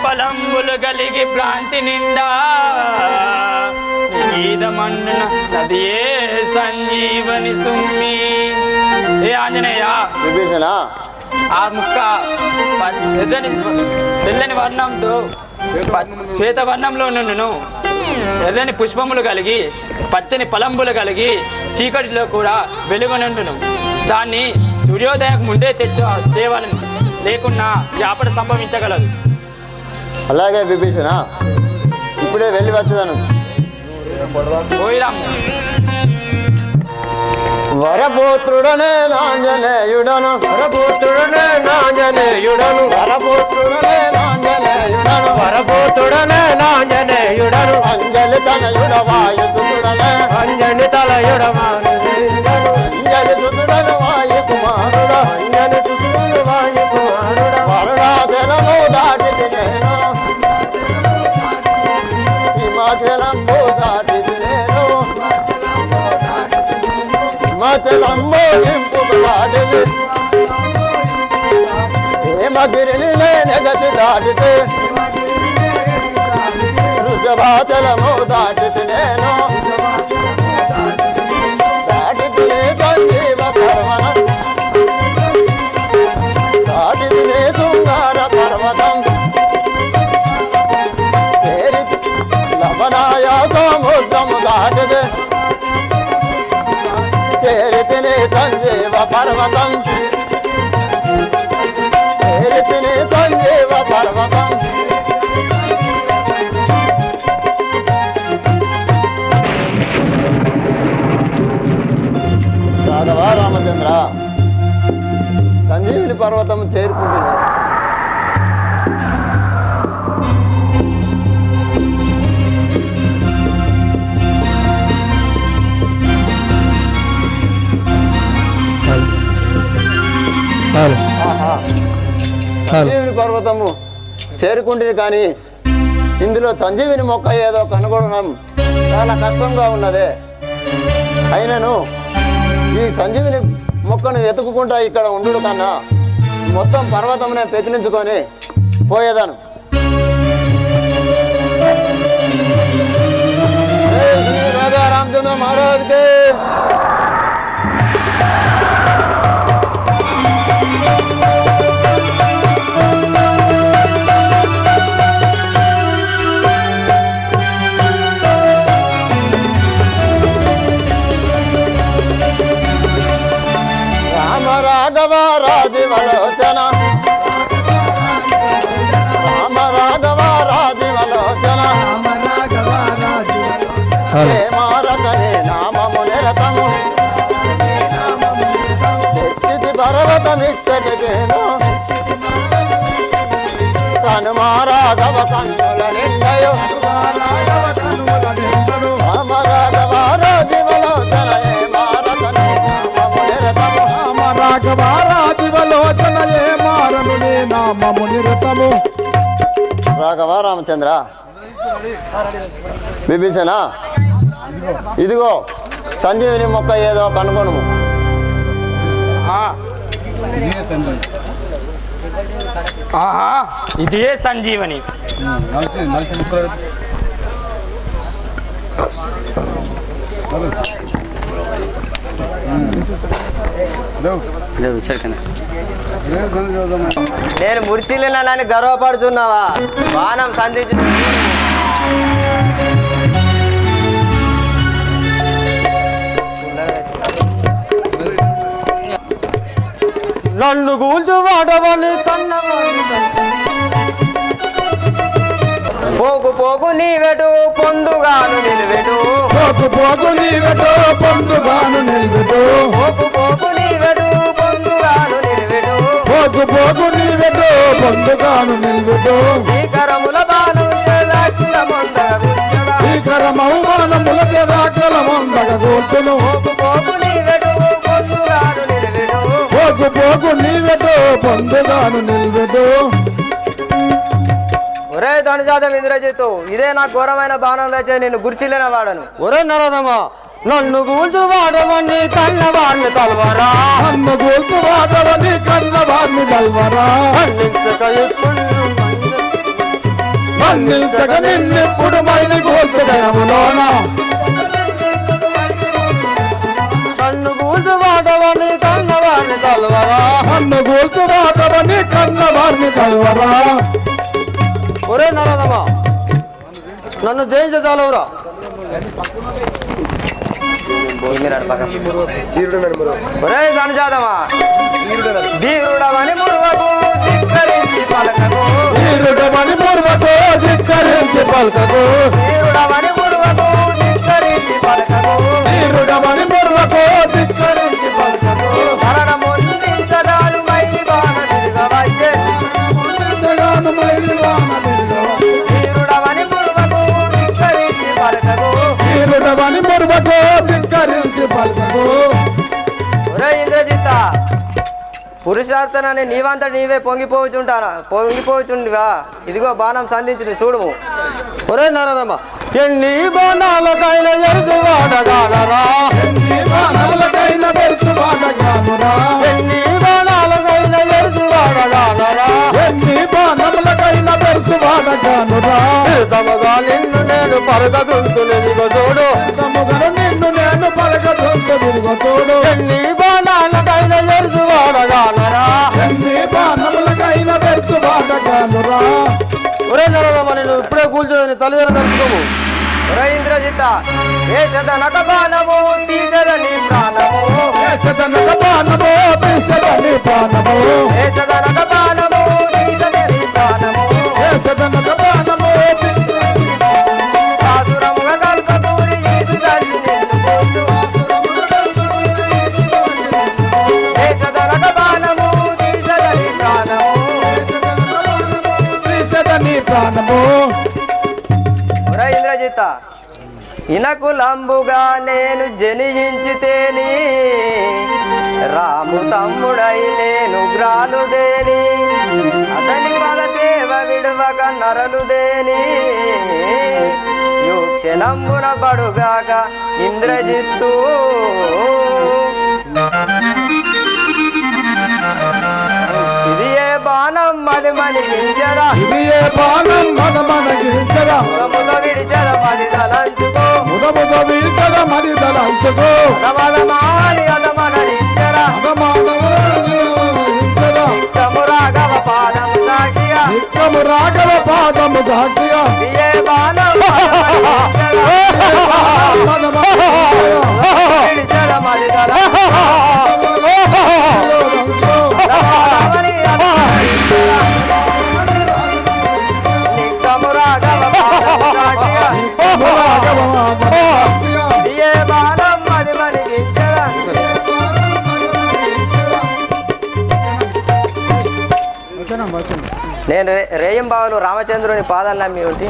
ఫలంబులు కలిగి భ్రాంతి నిండా గీతమన్నున నదియే సంజీవని సుమ్మి. ఏ ఆంజనేయ ఆ ముక్క తెల్లని వర్ణంతో శ్వేతవర్ణంలో నుండును ఎర్రని పుష్పములు కలిగి పచ్చని ఫలంబులు కలిగి చీకటిలో కూడా వెలుగునుండును. దాన్ని సూర్యోదయం ముందే తేవాలని లేకున్నా వ్యాపారం సంభవించగలదు. అలాగే విభీషణ, ఇప్పుడే వెళ్ళి వచ్చేదాను. వరపుత్రుడనే నాంజనేయుడను, వరపుత్రుడనే నాంజనేయుడను, వరపుత్రుడనే నాంజనేయుడను, వరపుత్రుడనే నాంజనేయుడను, అంజలి తనయుడ వాయుతుడనే, అంజలి తలయుడ వాయుతుడను, అంజలి తుతుడను వాయు కుమారుడ, అంజలి తుతుడను వాయు కుమారుడ, వరుణాచలము దాటిది నేను, హిమాచలము దాటిది నేను, హిమాచలము ఇంపులాడిది, హేమగిరిని నెగసి దాటితే, వృషభాచలము దాటిది నేను, దాటిది సంజీవ పర్వతం, దాటిది శృంగార పర్వతం, లవణాయ సముద్రము దాటిది, చేరితిని సంజీవ పర్వతం, చేరితిని సంజీవ పర్వతం. రాఘవ రామచంద్ర, సంజీవిని పర్వతం చేరుకుంటున్నా. సంజీవిని పర్వతము చేరుకుంటుంది, కానీ ఇందులో సంజీవిని మొక్క ఏదో కనుగొనడం చాలా కష్టంగా ఉన్నదే. అయినను ఈ సంజీవిని మొక్కను వెతుక్కుంటా ఇక్కడ ఉండు కన్నా మొత్తం పర్వతంనే పెకిలించుకొని పోయేదాను. రాజా రామచంద్ర మహారాజ్కి రాఘవ రాజీవలోచన, రామ రాఘవ రాజీవలోచన, మారకనే నామము నిరతము, స్థితి పర్వతమిచ్చటికేను, కనుమా రాఘవ కన్నుల నిండయు, రామ రాఘవ రాజీవలోచన, మారకనే నామము నిరతము, రాఘవ రాజీవలోచన, మారను నామము నిరతము. రాఘవ రామచంద్ర, విభీషణ, ఇదిగో సంజీవిని మొక్క ఏదో కనుగొను. ఇదే సంజీవని. నేను మురిసిలినానని గర్వపడుతున్నావా? బాణం సంధించి నన్ను గూల్చు వాడవని కన్నవాణి, పోకు పోకు నీవెటు పొందుగాను నిలువెటు, పోకు పోకు నీవెటు పొందుగాను నిలువెటు, పోకు పోకు నీవెటు పొందుగాను నిలువెటు, పోకు పోకు నీవెటు పొందుగాను నిలువెటు, భీకరముల బాణం రాక్షల మందగ భీకరమౌమానముల రాక్షల మందగ గోల్చును, పోకు పోకు నీవెటు పొందుగాను నిలువెటు, పోకు పోకు నీవెటు పొందుగాను నిలువెటు. ఒరే ధనుజాతం ఇంద్రజిత్తు, ఇదే నా ఘోరమైన బాణం లేచే నిన్ను గుర్చిలేన వాడను. ఒరే నరదమా, నన్ను గూల్చు వాడవని కన్నవాణ్ణి తల్వరా, నన్ను గూల్చు వాడవని కన్నవాణ్ణి తల్వరా, మన్నించక నిన్నెప్పుడు మైలి గోల్తు దినములోన నన్ను కూల్చు వాడవని కన్నవాడిని తలవరా నన్ను గోల్తు వాటవని కన్నవారిని కలవరా ఒరే నరదమా నన్ను జయించగలవురా ఒరే ధనుజాదమా ధీరుడవని మురువకు ధిక్కరించి పలకకు వీరుడమని మురువకు ధిక్కరించి పలకకు ధీరుడవని మురువకు ధిక్కరించి పలకకు వీరుడమని మురువకు ధిక్కరించి పలకకు మరణమొందించడాలు మైలి బాణ తిరగవచ్చే జగాను మైలి వాన తిరగవ. ధీరుడవని మురువకు ధిక్కరించి పలకకు వీరుడమని మురువకు ధిక్కరించి పలకకు ఒరే ఇంద్రజిత్త పురుషార్థనని నీవంతట నీవే పొంగిపోచుండివా ఇదిగో బాణం సంధించింది చూడుము ఒరే నరదమ్మ ఎన్ని బాణాలకైనా ఎరుదు వాడగానరా ఎన్ని బాణాలకైనా బెరుసు వాడగానురా ఎన్ని బాణాలకైనా ఎరుదు వాడగానరా ఎన్ని బాణములకైనా బెరుసు వాడగానురా తమగా నిన్ను నేను పరగదుంతునిదిగో చూడు తమ్ముగను నిన్ను నేను పలకదొంత తిరుగుతోడు ఎన్ని బాణాలకైనా ఎరుదు వాడగానరా ఎన్ని బాణములకైనా బెరుసు వాడగానురా ఒరే నరదమ్మ నేను ఇప్పుడే కూల్చోదని తల్లిదండ్రులు తరుపుకోము ఒరే ఇంద్రజిత్త ఏ శతనక బాణము తీసదని ప్రాణము సదనక బాణము పిసదని ప్రాణము ఏ శతనక బాణము తీసదని ప్రాణము సదనక బాణము ఆసురముగా కల్పకూరి ఈసు తల్లి నిన్ను పోతు ఏ శతనక బాణము తీసదని ప్రాణము పిసదని ప్రాణము ఒరే ఇంద్రజిత్త ఇనకులంబుగా నేను జనించితేని రాము తమ్ముడై నేను గ్రాలుదేని అతని పద సేవ విడువక నరలుదేని క్షణంబున పడుగాక ఇంద్రజిత్తు ఇది ఏ బాణం మది మనిపించరా ఇది ఏ బాణం మనగిరించగా ముద విడిచద మది తలంచుకో ముదముద వీల్చగా మరి తలంచుకో అదమదమాని అదమనరించరా నిత్యము రాఘవ పాదము సాక్షిగా నిత్యము రాఘవ పాదము సాక్షిగా ఏ బాణం విడిచద మది నిత్యము రాఘవ పాదము సాక్షిగా ఏ బాణం మది మనిగించరా నేను రేయంబావులు రామచంద్రుని పాదాలు నమ్మి ఉంటి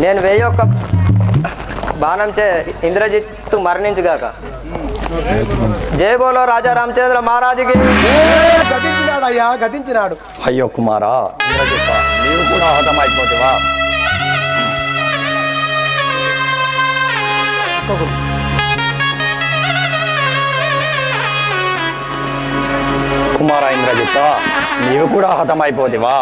నేను 1001 బాణం చే ఇంద్రజిత్తు మరణించుగాక జయ బోలో రాజా రామచంద్ర మహారాజుకి గతించినాడయ్యా గతించినాడు అయ్యో కుమారా ఇంద్రజిత్త నీవు కూడా హతమైపోతేవా కుమారా ఇంద్రజిత్త నీవు కూడా హతమైపోతేవా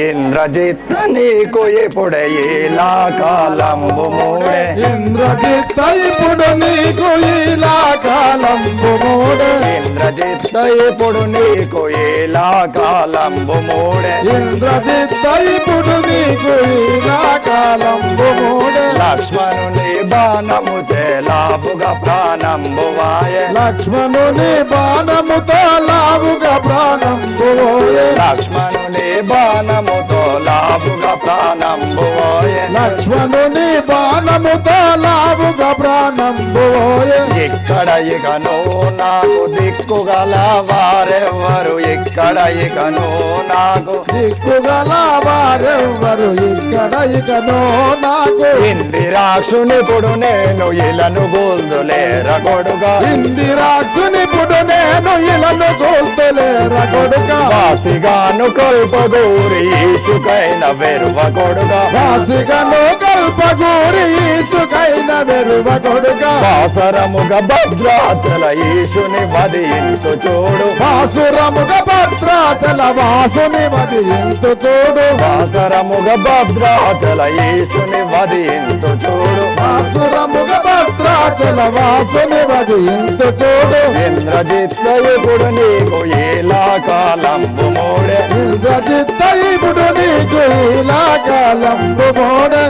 ఇంద్రజిత్ నీకు ఎప్పుడే ఇలా కాలంబు మూడే ఇంద్రజిత్ ఇప్పుడు నీకు ఇలా కాలంబు మూడే ఇంద్రజిత్ ఇప్పుడు నీకు ఇలా కాలంబు మూడే ఇంద్రజిత్ ఇప్పుడు నీకు ఇలా కాలంబు మూడే లక్ష్మణుని బాణము చేలాపుగా ప్రాణంబు వాయే లక్ష్మణుని బాణముతో లావుగా ప్రాణంబు పోయే లక్ష్మణుని బాణముతో లాపుగా ప్రాణంబు వాయే లక్ష్మణుని బాణముతో లావుగా ప్రాణంబు పోయే ఇక్కడ ఇకను నాకు దిక్కుగల వారెవ్వరు ఇక్కడ ఇకను నాకు దిక్కుగల వారెవ్వరు ఇక్కడ ఇకనో నాకు ఇందిరాక్షునిప్పుడు నేను ఇలను గోల్దులేర కొడుగా ఇందిరాక్షునిప్పుడు నేను ఇలను గోల్తలేర కొడుక వాసిగాను కల్పగూరి ఈసుకైన వెరువ కొడుగా వాసిగను కల్ప కల్పగూరి ఈసుకైన వెరువ కొడుక వాసరముగ భద్రాచల ఈశుని వదింతు చూడు వాసురముగ భద్రాచల వాసుని మదింతు చూడు వాసరముగ భద్రాచల ఈశుని వదింతు చూడు వాసురముగ భద్రాచల వాసుని మదింతు చూడు ఇంద్రజిత్తయుడు నీకు ఇలా కాలంబు మోడే ఇంద్రజిత్తయుడు నీకు ఇలా కాలంబు మోడే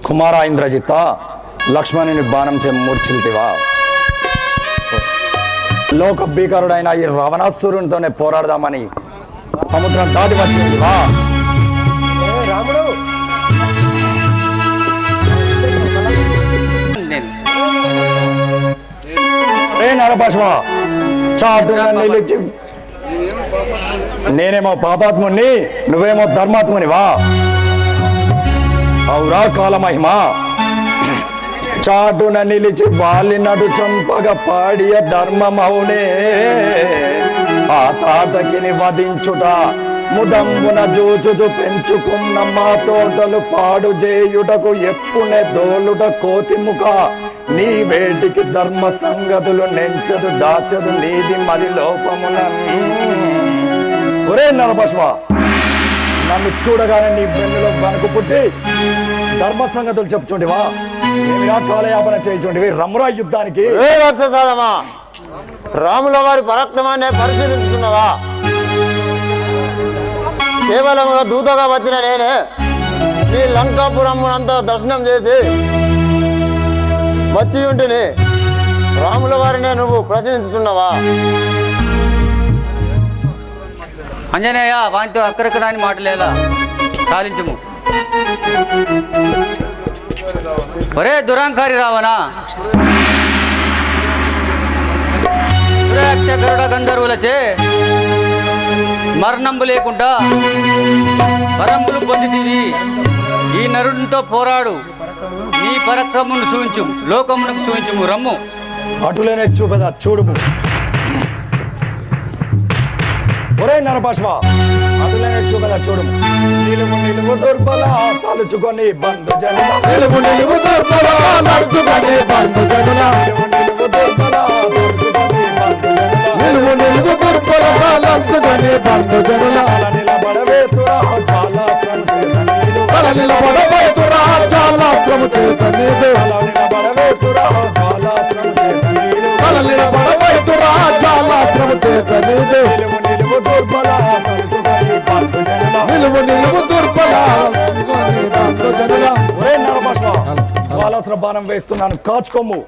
కుమార ఇంద్రజిత్త లక్ష్మణుని బాణం చే మూర్ఛిల్తివా లోక భీకరుడైన ఈ రావణాసురునితోనే పోరాడదామని సముద్రం దాటి వచ్చిందివా రాముడు ఏ నరపశవ చాటుగా నిలిచి నేనేమో పాపాత్ముని నువ్వేమో ధర్మాత్మునివా ఔరా కాలమహిమ చాటున నిలిచి వాలినడు చంపగ పాడియ ధర్మమౌనే ఆ తాతకిని వధించుట ముదంబున జూచుచు పెంచుకున్న మా తోటలు పాడు చేయుటకు ఎప్పునే దోలుట కోతిముఖ నీ వేటికి ధర్మ సంగతులు నెంచదు దాచదు నీది మరి లోపమున ఒరే నరపశవ నన్ను చూడగానే నీ వెన్నులో వణుకు పుట్టి ధర్మ సంగతులు చెప్పుచుండివా ఏమిరా కాలయాపన చేయుచుండివి రమ్రా యుద్ధానికి సాదమా రాముల వారి పరాక్రమాన్ని పరిశీలించుతున్నావా కేవలం దూతగా వచ్చిన నేనే నీ లంకాపురమునంతా దర్శనం చేసి వచ్చి ఉంటిని రాముల వారినే నువ్వు ప్రశ్నించుతున్నావా అంజనేయ వానితో అక్కరక్కరాని మాటలేలా సాధించము ఒరే దురాంకారి రావణా సురక్ష గరుడ గంధర్వులచే మరణంబు లేకుండా వరంబులు పొందితివి ఈ నరునితో పోరాడు నీ పరక్రమమును చూయించు లోకమునకు చూయించుము రమ్ము అటులనే చూపదా చూడుము ఒరే నరపశవ అటులనే చూపదా చూడుము నిలువు నిలువు దుర్బల తలుచుకొని బంధు జన నిలువు నిలువు దుర్బల నడుచుకొని బంధు జనుల నిలువు నిలువు దుర్బల తలుచుకొని బంధు జన నిలువు నిలువు దుర్బల నడుచుకొని బంధు జనుల నిలబడవేతురా చాలా సంకేతనీడు తల నిలబడబోతురా చాలాశ్రము చేత నీదు నిలబడవేతురా చాలా సంకేతనీడు తల నిలబడబోతురా చాలాశ్రము చేత నీదు నిలువు నిలువు దుర్బల తలుచుకొని బంధు జన నిలువు నిలువు దుర్బల నడుచుకొని బంధు జనుల ఒరే నరపశవ కాలాసుర బాణం వేస్తున్నాను కాచుకోము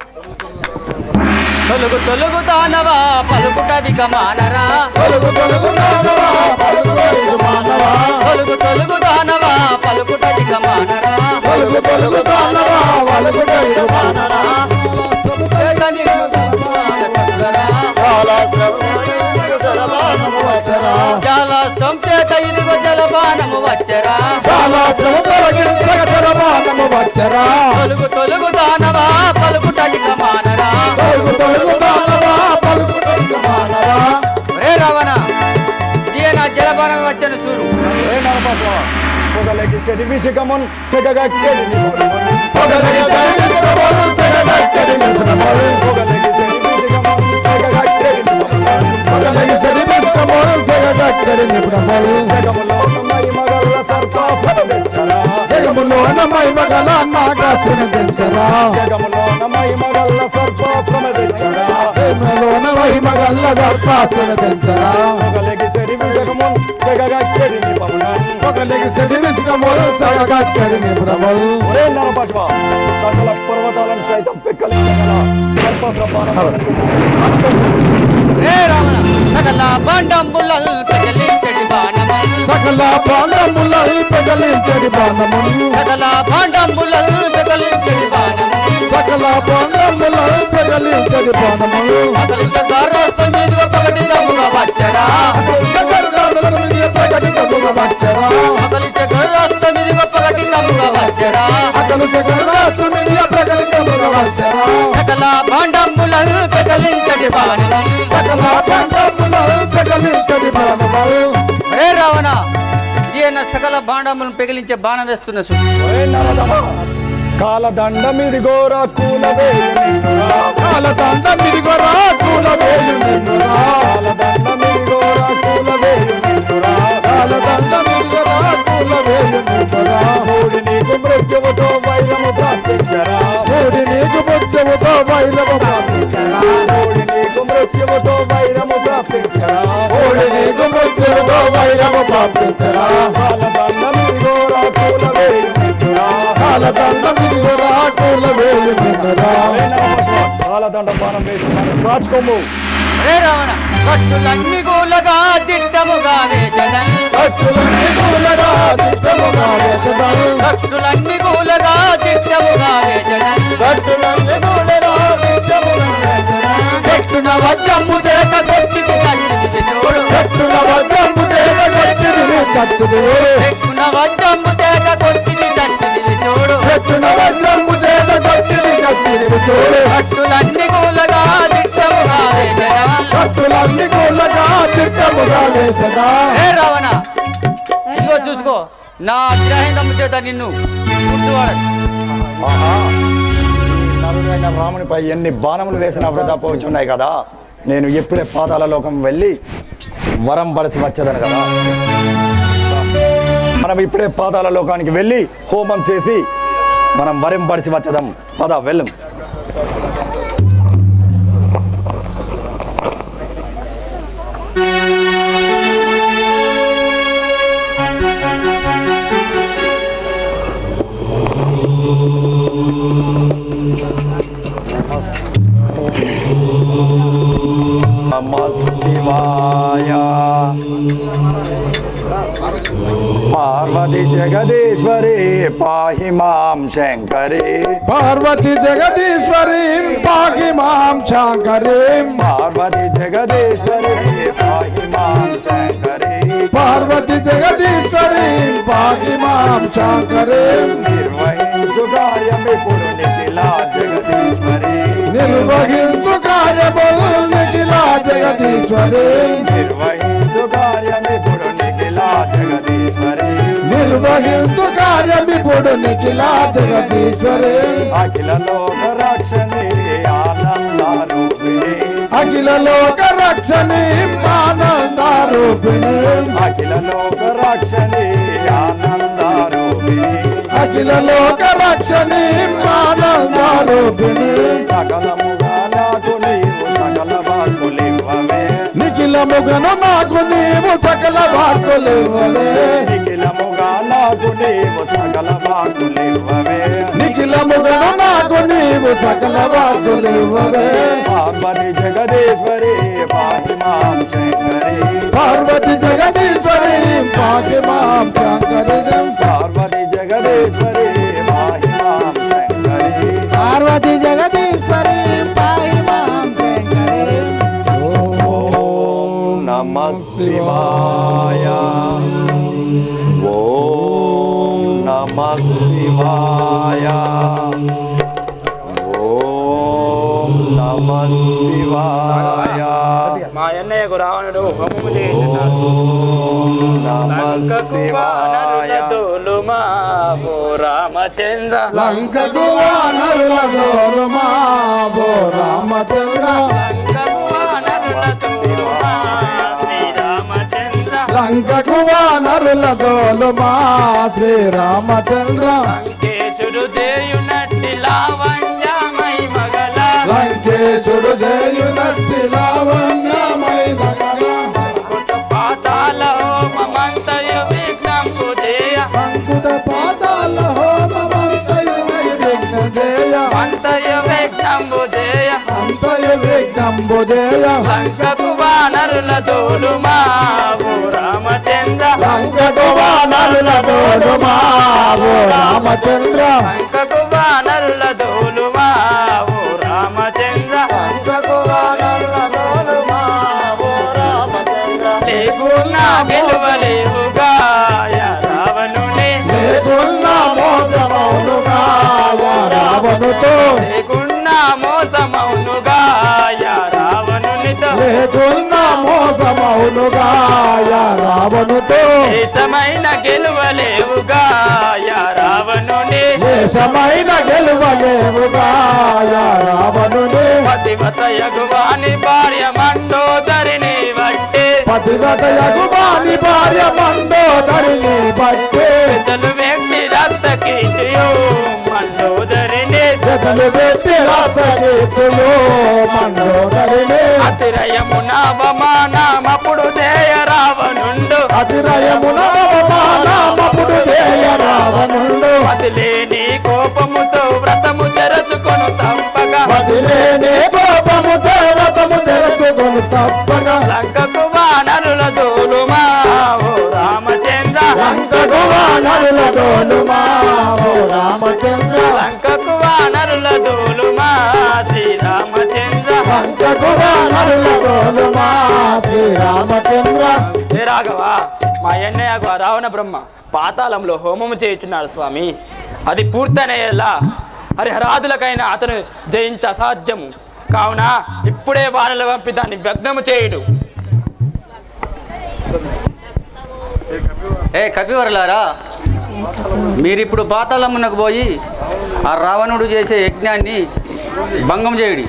తొలుగు తొలుగు దానవా పలుకుట వికమానరా తొలుగు తొలుగు దానవా పలుకు మానవా తొలుగు తొలుగు దానవా పలుకుట వికమానరా తొలుగు తొలుగు దానవా పలుకు మానవా జాలాస్తం చేత ఇదిగో జలపానము వచ్చరా వచ్చరా తొలుగు తొలుగు దానవా పలుకుట వికమానరా రే రావణ ఇదే నా జలపానం వచ్చను చూడు ఒరే నరపశవ పొగలకి సెడి విషకమున్ సెగగా కెడి నిపుణమున్ పొగలకి సెడి విషకమున్ సెగగా కెడి నిపుణమున్ పొగలకి సెడి విషకమున్ సెగగా కెడి నిపుణమున్ పొగలకి సెడి విషకమున్ సెగగా కెడి నిపుణమున్ జగములో మై మగల్ల సర్పాసన వెచ్చరా జగములో మై మగల నాగాసున తెంచరా జగములో మై మగల్ల సర్పాసన వెచ్చరా జగములో మై మగల్ల సర్పాసన తెంచరా పొగలకి సెడి విషకమున్ సెగగా కెడి నిపుణమున్ పొగలకి సెడి విషకమున్ సెగగా కెడి నిపుణమున్ ఒరే నరపశవ సకల పర్వతాలను సైతం పెక్కలించగల సర్పాసుర బాణం రే రావణ సకల బాండంబులల్ ప్రజలించడి బాణముల్ సకల బాణములై పెగలించడి బాణములు సకల బాండంబులల్ ప్రజలించడి బాణముల్ సకల బాణములై పెగలించడి బాణములు అతని గర్రస్తం మీదుగా ప్రకటితముగా వచ్చరా ప్రకటితముగా వచ్చరా అతని గర్రస్తం మీదుగా ప్రకటితముగా వచ్చరా అతను జగన్నాథునిగా ప్రకటితముగా వచ్చరా సకల బాండంబులల్ ప్రజలించడి బాణముల్ సకల బాణములై పెగలించడి బాణములు రే రావణ అయిన సకల బాణములను పెగిలించే బాణం వేస్తున్న చూడు. ఓయ్ నరదమ, కాలదండం ఇదిగోరా కూలవేయునిన్నురా. కాలదండం ఇదిగోరా కూలవేయునిన్నురా. కాలదండం ఇదిగోరా కూలవేయునిన్నురా. కాలదండం ఇదిగోరా కూలవేయునిన్నురా. మూడి నీకు మృత్యువుతో వైరము ప్రార్థించరా. మూడి నీకు మృత్యువుతో వైరము ప్రార్థించరా. మూడి నీకు మృత్యువుతో వైరము ప్రార్థించరా. మూడి నీకు మృత్యువుతో వైరము ప్రార్థించరా. కాలదండం ఇదిగోరా కూలవేయునిన్నురా. కాలదండం ఇదిగోరా కూలవేయునిన్నురా. కాలదండం బాణం వేస్తున్నాను రాచుకోము. రే రావణ కట్టులన్నీ గోలగా దిట్టముగా వేచదన్. కట్టులన్నీ కూలగా దిట్టముగా వేచదన్. కట్టులన్నీ గోలగా దిట్టముగా వేచదన్. కట్టులన్నీ కూలగా దిట్టముగా వేచదన్. కట్టున వజ్రము చేత కొట్టిది చచ్చిది చూడు. కట్టున వజ్రము చేత కొట్టిది చచ్చిది చూడు. కట్టున వజ్రము చేత కొట్టిది చచ్చిది చూడు. కట్టున వజ్రము చేత కొట్టిది చచ్చిది చూడు. కట్టులన్నీ గోలగా దిట్టముగా వేచదన్. కట్టులన్నీ కూలగా దిట్టముగా వేచదా. రే రావణ ఇదిగో చూసుకో నా అగ్రహంగము చేత నిన్ను కూర్చోవాడు. ఆహా, నరుడైన రామునిపై ఎన్ని బాణములు వేసిన వృధా పోచున్నాయి కదా. నేను ఎప్పుడే పాతాళ లోకం వెళ్ళి వరం పడిసి వచ్చేదాను కదా. మనం ఇప్పుడే పాతాళ లోకానికి వెళ్ళి హోమం చేసి మనం వరం పడిసి వచ్చేదాం. పద వెళ్ళం. నమః శివాయ. పార్వతి జగదీశ్వరి పాహి మాం శంకరి. పార్వతి జగదీశ్వరి పాహి మాం శంకరి. పార్వతి జగదీశ్వరి పాహి మాం శంకరి. పార్వతి జగదీశ్వరి పాహి మాం శంకరి. నిర్వహించు కార్యమిప్పుడు నిఖిలా జగదీశ్వరి. నిర్వహించు కార్యములు నిఖిలా జగదీశ్వరి. నిర్వహించు కార్యమిప్పుడు నిఖిలా జగదీశ్వరి. నిర్వహించు కార్యమిప్పుడు నిఖిలా జగదీశ్వరి. అఖిల లోక రక్షణి ఆనందారూపిణి. అఖిల లోక రక్షణి ఆనందారూపిణి. అఖిల లోక రక్షణి ఆనందారూపిణి. అఖిల లోక రక్షణి ఆనందారూపిణి. సకలముగా నాకు నీవు సకల వాక్కులివ్వవే. నిఖిలముగను నాకు నీవు సకల వాక్కులివ్వవే. నిఖిలముగా నాకు నీవు సకల వాక్కులివ్వవే. నిఖిలముగను నాకు నీవు సకల వాక్కులివ్వవే. పార్వతి జగదీశ్వరి పాహి మాం శంకరి. పార్వతి జగదీశ్వరి పాహి మాం శంకరి. పార్వతి జగదీశ్వరి పాహి మాం శంకరి. పార్వతి జగదీశ్వరి పాహి మాం శంకరి. ఓం నమః శివాయ. ఓం నమః శివాయ. ఓం నమః శివాయ. మా అన్నయ్యకు రావణుడు హోమము చేయించున్నాడు. ఓం నమః లంకకు శివాయ. వానరులతోలు మా ఓ రామచంద్ర. లంకకు వానరుల దోలుమా ఓ రామచంద్ర. లంకకు వానరులతోలు మా శ్రీరామచంద్ర. లంకకు వానరుల దోలుమా శ్రీరామచంద్ర. లంకేశుడు చేయునట్టి లావణ్యమై మగల. లంకేశుడు చేయునట్టి లావణ్యమైన కళ. పాతాల హోమమంతయు విఘ్నంబు చేయ. అంకుట పాతాల హోమమంతయు విఘ్నజేయ. అంతయు విఘ్నంబు చేయ. అంతయు విఘ్నంబుజేయ. లంకకు వానరుల తోలు మా ఓ రామచంద్ర. లంకకు వానరుల దోలుమా ఓ రామచంద్ర. లంకకు వానరుల తోలు మా ఓ రామచంద్ర. లంకకు వానరుల దోలుమా ఓ రామచంద్ర. లేకున్నా గెలువలేవుగా యా రావణునే. లేకున్నా మోసమౌనుగా యా రావణుతో. లేకున్నా మోసమౌనుగా యా రావణునితో. లేకున్నా ఉన్న మోసమౌనుగా యా రావణుతో దేశమైన గెలువలేవుగా యా రావణుని దేశమైన గెలువలేవుగా యా రావణుని పతివత యగువాని భార్య మండోదరిని బట్టి పతివ్రత యగువాని భార్య మండోదరిని బట్టి పెద్దలు వ్యక్తి రక్తకీర్తియు మండోదరిని జతలు పెట్టి రాసగీర్తులు మండోదరిని అతిరయమున అవమానమప్పుడు జయ రావణుండు అతిరయమున అవమానమప్పుడు జయ రావణుండు అతిలేని కోపముతో వ్రతము చెరచుకొను తప్పగా వదిలేని కోపము వ్రతము జరుపుకొని తప్పగా లంకకు వానరుల దోలుమా ఓ రామచంద్ర లంకకు వానరుల డోలుమా ఓ రామచంద్ర లంకకు వానరుల దోలుమా శ్రీరామచంద్ర లంకకు వానరుల డోలుమా శ్రీరామచంద్ర ఏ రాఘవా మా అన్నయ్య రావణ బ్రహ్మ పాతాళంలో హోమము చేయుచున్నాడు స్వామి. అది పూర్తనేలా హరిహరాదులకైనా అతను జయించ అసాధ్యము కావున ఇప్పుడే వానలు పంపి దాన్ని భగ్నము చేయుడు. ఏ కపివరులారా, మీరిప్పుడు పాతాళమునకు పోయి ఆ రావణుడు చేసే యజ్ఞాన్ని భంగం చేయుడి.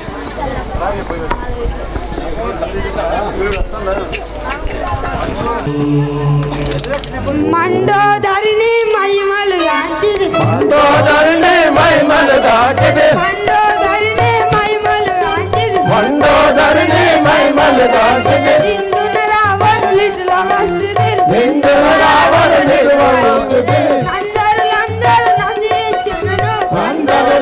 మండోదరిని మహిమలు గాంచిది మండోదరిని మహిమలు దాచిది మండోదరిని మహిమలు గాంచిది మండోదరిని మహిమలు దాచిది ఇందున రావణులిటులో వస్తుంది నిందున రావణుని వహించుది అందరూ నశించును అందరూ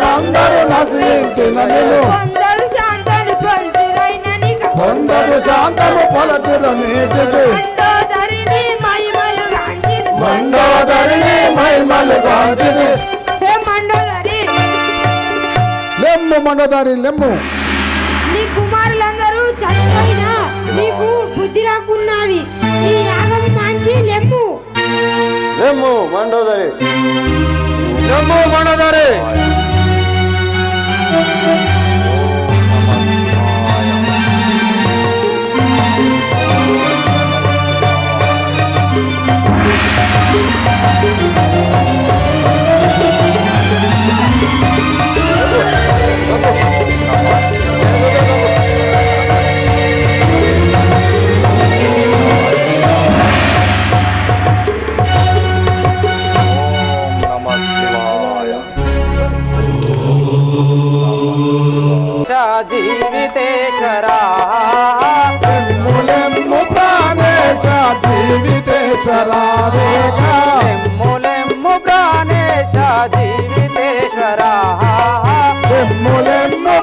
నశించినను కొందరు శాంతను కొలిసిరైననిక కొందరు శాంతము పొలతుల నీటిది మండోదరిని మహిమలు గాంచిది మండోదరిని మహిమలు దాచిది హే మండోదరి లెమ్ము మండోదరి లెమ్ము నీ కుమారులందరూ చనిపోయినా నీకు బుద్ధి రాకున్నది ఈ యాగం మంచి లెమ్ము లెమ్ము మండోదరి లెమ్ము మండోదరి జీవితేశ్వరా లెమ్ము ప్రాణేశ జీవితేశ్వరా వేగా లెమ్ము ప్రాణేశ జీవితేశ్వరా లెమ్ము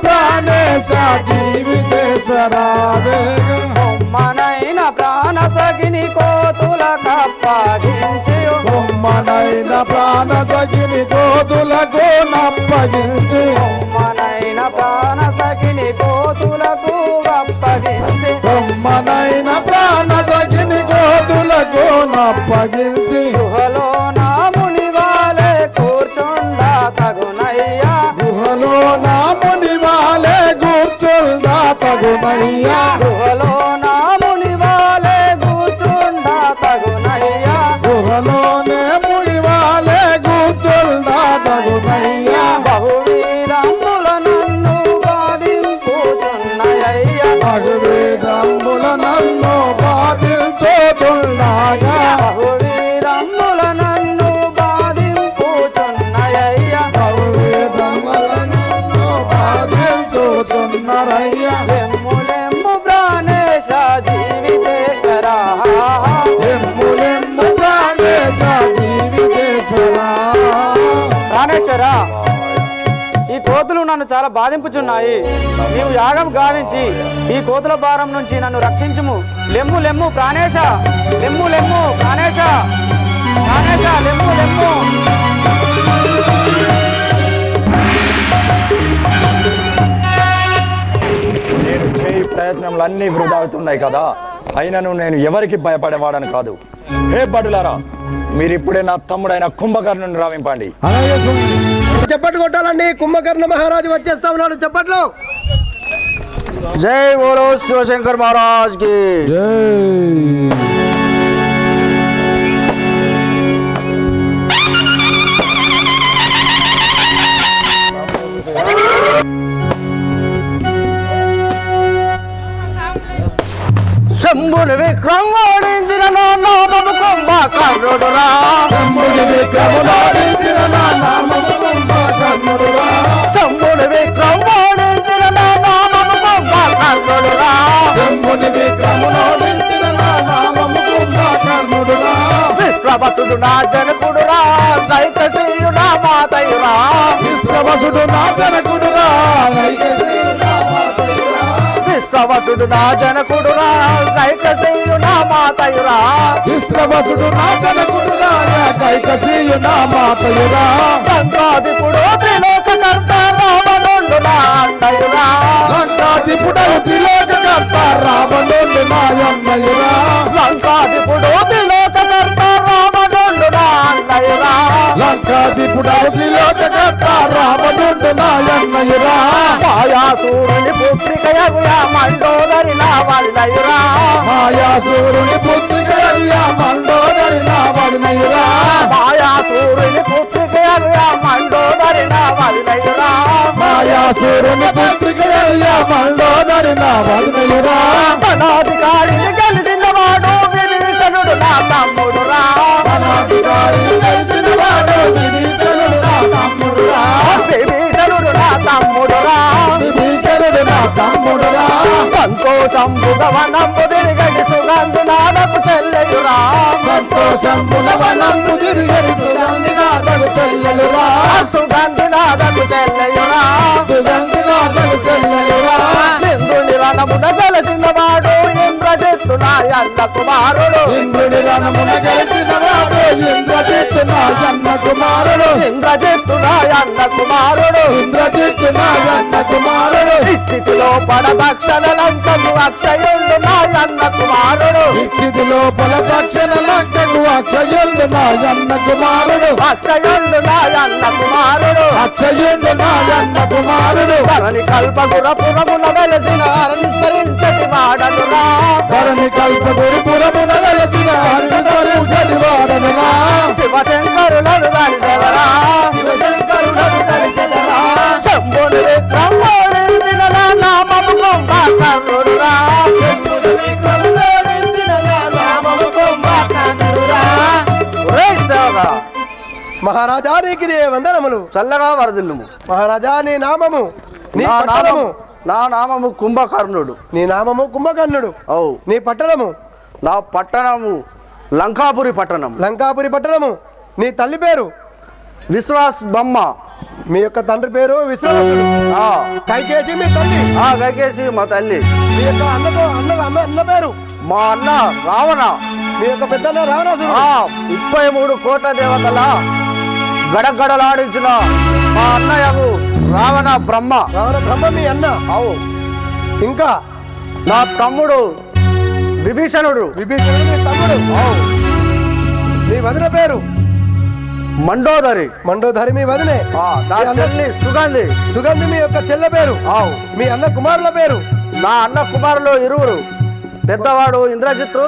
ప్రాణేశ జీవితేశ్వరా వేగా బొమ్మనైన ప్రాణ సగిని కోతుల కప్పగించి బొమ్మనైన ప్రాణ సగిని గోతులకు నప్పగించి బొమ్మనైన ప్రాణ సగిని కోతులకు అప్పగించి బొమ్మనైన ప్రాణ సగిని గోతులకు నప్పగించి గుహలో నా ముని వాలే కూర్చుండా తగునయ్యా గుహలో నా ముని వాలే కూర్చుందా తగునయ్యా గుహలో నా ముని వాలే కూర్చుండా తగునయ్యా గుహలోనే ముని వాలే కూర్చుందా తగునయ్యా బహువీరంబుల నన్ను బాధింపుచున్నయ్యా అగువేదంబుల నన్ను బాధించుచున్నాగా బహువీరంబుల నన్ను బాధింపుచున్నయ్యా అగువేదంబుల నన్ను బాధించుచున్నారయ్యా లెమ్ము ప్రాణేశ జీవితేశ్వరా లెమ్ము ప్రాణేశ జీవితేశ్వరా ప్రాణేశ్వరా, ఈ కోతులు నన్ను చాలా బాధింపుచున్నాయి. నీవు యాగం గావించి ఈ కోతుల భారం నుంచి నన్ను రక్షించుము. లెమ్ము ప్రాణేశ, లెమ్ము ప్రాణేశ, ప్రాణేశ లెమ్ము. నేను చేయి ప్రయత్నములు అన్నీ వృధా అవుతున్నాయి కదా, అయినను నేను ఎవరికి భయపడేవాడని కాదు. హే బడులారా, మీరు ఇప్పుడే నా తమ్ముడైన కుంభకర్ణుని రావింపండి. అలాగే చప్పట్లు కొట్టాలండి. కుంభకర్ణ మహారాజు వచ్చేస్తా ఉన్నాడు. చప్పట్లు. జై బోలో శివశంకర్ మహారాజ్ కి జై శంభుని విక్రమోడించిన నామము కుంభకర్ణుడురా శంభుని విక్రములాడించిన నా నామము కుంభకర్ణుడురా శంభుని విక్రమోడించిన నామము కుంభకర్ణుడురా శంభుని విక్రములాడించిన నా నామము కుంభకర్ణుడురా విప్రవసుడు నా జనకుడురా దైకశీయుడు నా మాతయురా విశ్రవసుడు నా జనకుడురా విశ్రవసుడు నా జనకుడురా దైకశీయుడు నా మాతయురా విశ్రవసుడు నా జనకుడురా కైకసీయు నా మాతయురా గంగాధిపుడు త్రిలోకకర్త రావణుడు నా అన్నయురా లంకాధిపుడవు త్రిలోకకర్త రావణుడు నా అన్నయురా లంకాధిపుడు త్రిలోకకర్త రావణుడు నా అన్నయురా లంకాధిపుడవు త్రిలోకకర్త రావణుడు నా అన్నయురా మాయాసూరుని పుత్రికయగుయా మండోదరి నా వదినయురా మాయాసూరుని పుత్రికయ్యా మండోదరి నా వదినయురా మాయాసూరుని పుత్రికయగుయా మండోదరి నా వదినయురా మాయాసూరుని పుత్రికయ్యా మండోదరి నా వదినయురా ధనాధికారిని గెలిచిన వాడు విభీషణుడు నా తమ్ముడురా ధనాధికారిని గెలిచిన వాడు విభీషణుడు నా తమ్ముడురా విభీషణుడు నా తమ్ముడురా విభీషణుడు నా తమ్ముడురా సంతోషంబు గవనంబు తిరిగడి సుగంధి నాదపు చెల్లెయురా సంతోషంబున వనంబు తిరిగడి సుగంధి నాదకు చెల్లెలురా సుగంధి నాదపు చెల్లెయురా సుగంధి నాదకు చెల్లెలురా ఇంద్రుని రణమున గెలిచిన వాడు ఇంద్రజిత్తు నా అన్న కుమారుడు ఇంద్రుడి రణమున గెలిచిన వాడు ఇంద్రజిత్తు నా అన్న కుమారుడు ఇంద్రజిత్తు నా అన్న కుమారుడు ఇంద్రజిత్తు నా అన్న కుమారుడు స్థితిలో పడదక్షలకు అక్షయుడు నా అన్న కుమారుడు ఇచ్చిది లోపల దక్షిణ లంకకు అక్షయుడు నా అన్న కుమారుడు అక్షయుడు నా అన్న కుమారుడు అక్షయుడు నా అన్న కుమారుడు ధరణి కల్పగురపురమున వెలసిన అనుస్మరించటి వాడనురా ధరణి కల్పగురుపురమున వెలసిన హరిధరించని వాడనురా శివశంకరులను దరిసెదరా శివశంకరులను దరిసెదరా శంభుని విక్రమోడించిన నా నామము కుంభకర్ణుడురా శంభుని విక్రములోడించిన నా నామము కుంభకర్ణుడురా ఒరేయ్ సేవగా మహారాజా నీకు వందనములు. చల్లగా వరదిల్లుము. మహారాజా నీ నామము నీ నా పట్టణము నామము నా నామము కుంభకర్ణుడు. నీ నామము కుంభకర్ణుడు. అవు నీ పట్టణము నా పట్టణము లంకాపురి పట్టణం. లంకాపురి పట్టణము. నీ తల్లి పేరు విశ్వాస్ బొమ్మ. మీ యొక్క తండ్రి పేరు విశ్వాసుడు. ఆ కైకేసి మీ తల్లి. ఆ గైకేసి మా తల్లి. మీ యొక్క అన్న పేరు మా అన్న రావణ. మీ యొక్క పెద్దన్న రావణాసుడు. 33 కోట్ల దేవతల గడగడలాడించిన మా అన్నయ్యకు రావణ బ్రహ్మ. రావణ బ్రహ్మ మీ అన్న. అవు ఇంకా నా తమ్ముడు విభీషణుడు. విభీషణుడు మీ తమ్ముడు. మీ వదిన పేరు మండోదరి. మండోదరి మీ వదినే. నా చెల్లి సుగంధి. సుగంధి మీ యొక్క చెల్ల పేరు. అవు మీ అన్న కుమారుల పేరు. నా అన్న కుమారులు 2. పెద్దవాడు ఇంద్రజిత్తు,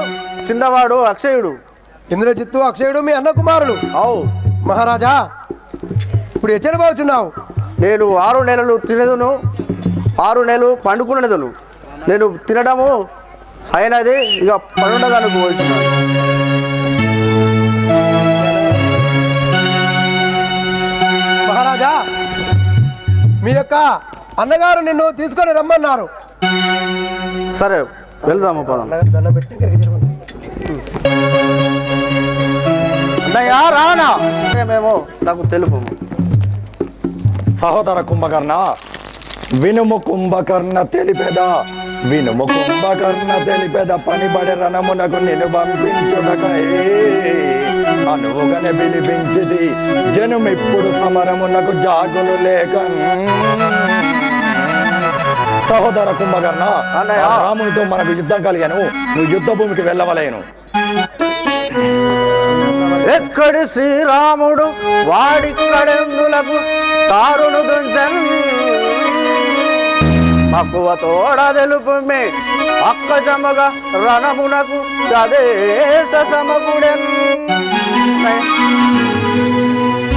చిన్నవాడు అక్షయుడు. ఇంద్రజిత్తు అక్షయుడు మీ అన్న కుమారులు. అవు మహారాజా ఇప్పుడు ఎచ్చడి పోతున్నావు? నేను 6 నెలలు తినదును, 6 నెలలు పండుకునేదును. నేను తినడము అయినది, ఇక పండుగదానికి పోతున్నాను. మహారాజా మీ యొక్క అన్నగారు నిన్ను తీసుకొని రమ్మన్నారు. సరే వెళ్దాము పదం. దండం పెట్టి ఇక్కడికి చేరుకోండి. అన్నయ్య రావణ మేము నాకు తెలుపు. సహోదర కుంభకర్ణ వినుము కుంభకర్ణ తెలిపేదా, వినుము కుంభకర్ణ తెలిపేదా, పనిబడి రణమునకు నిన్ను పంపించుటకై అనువుగానే పిలిపించిది జనుమిప్పుడు సమరమునకు జాగులు లేక. సహోదర కుంభకర్ణ అన్నయ్య. రామునితో మనకు యుద్ధం కలిగాను, నువ్వు యుద్ధ భూమికి వెళ్ళవలేను. ఎక్కడి శ్రీరాముడు వాడిక్కడెందులకు తారును దుంచన్. మక్కువ తోడ తెలుపు మే అక్క జమగా రణమునకు గదేశ సమకుడెన్.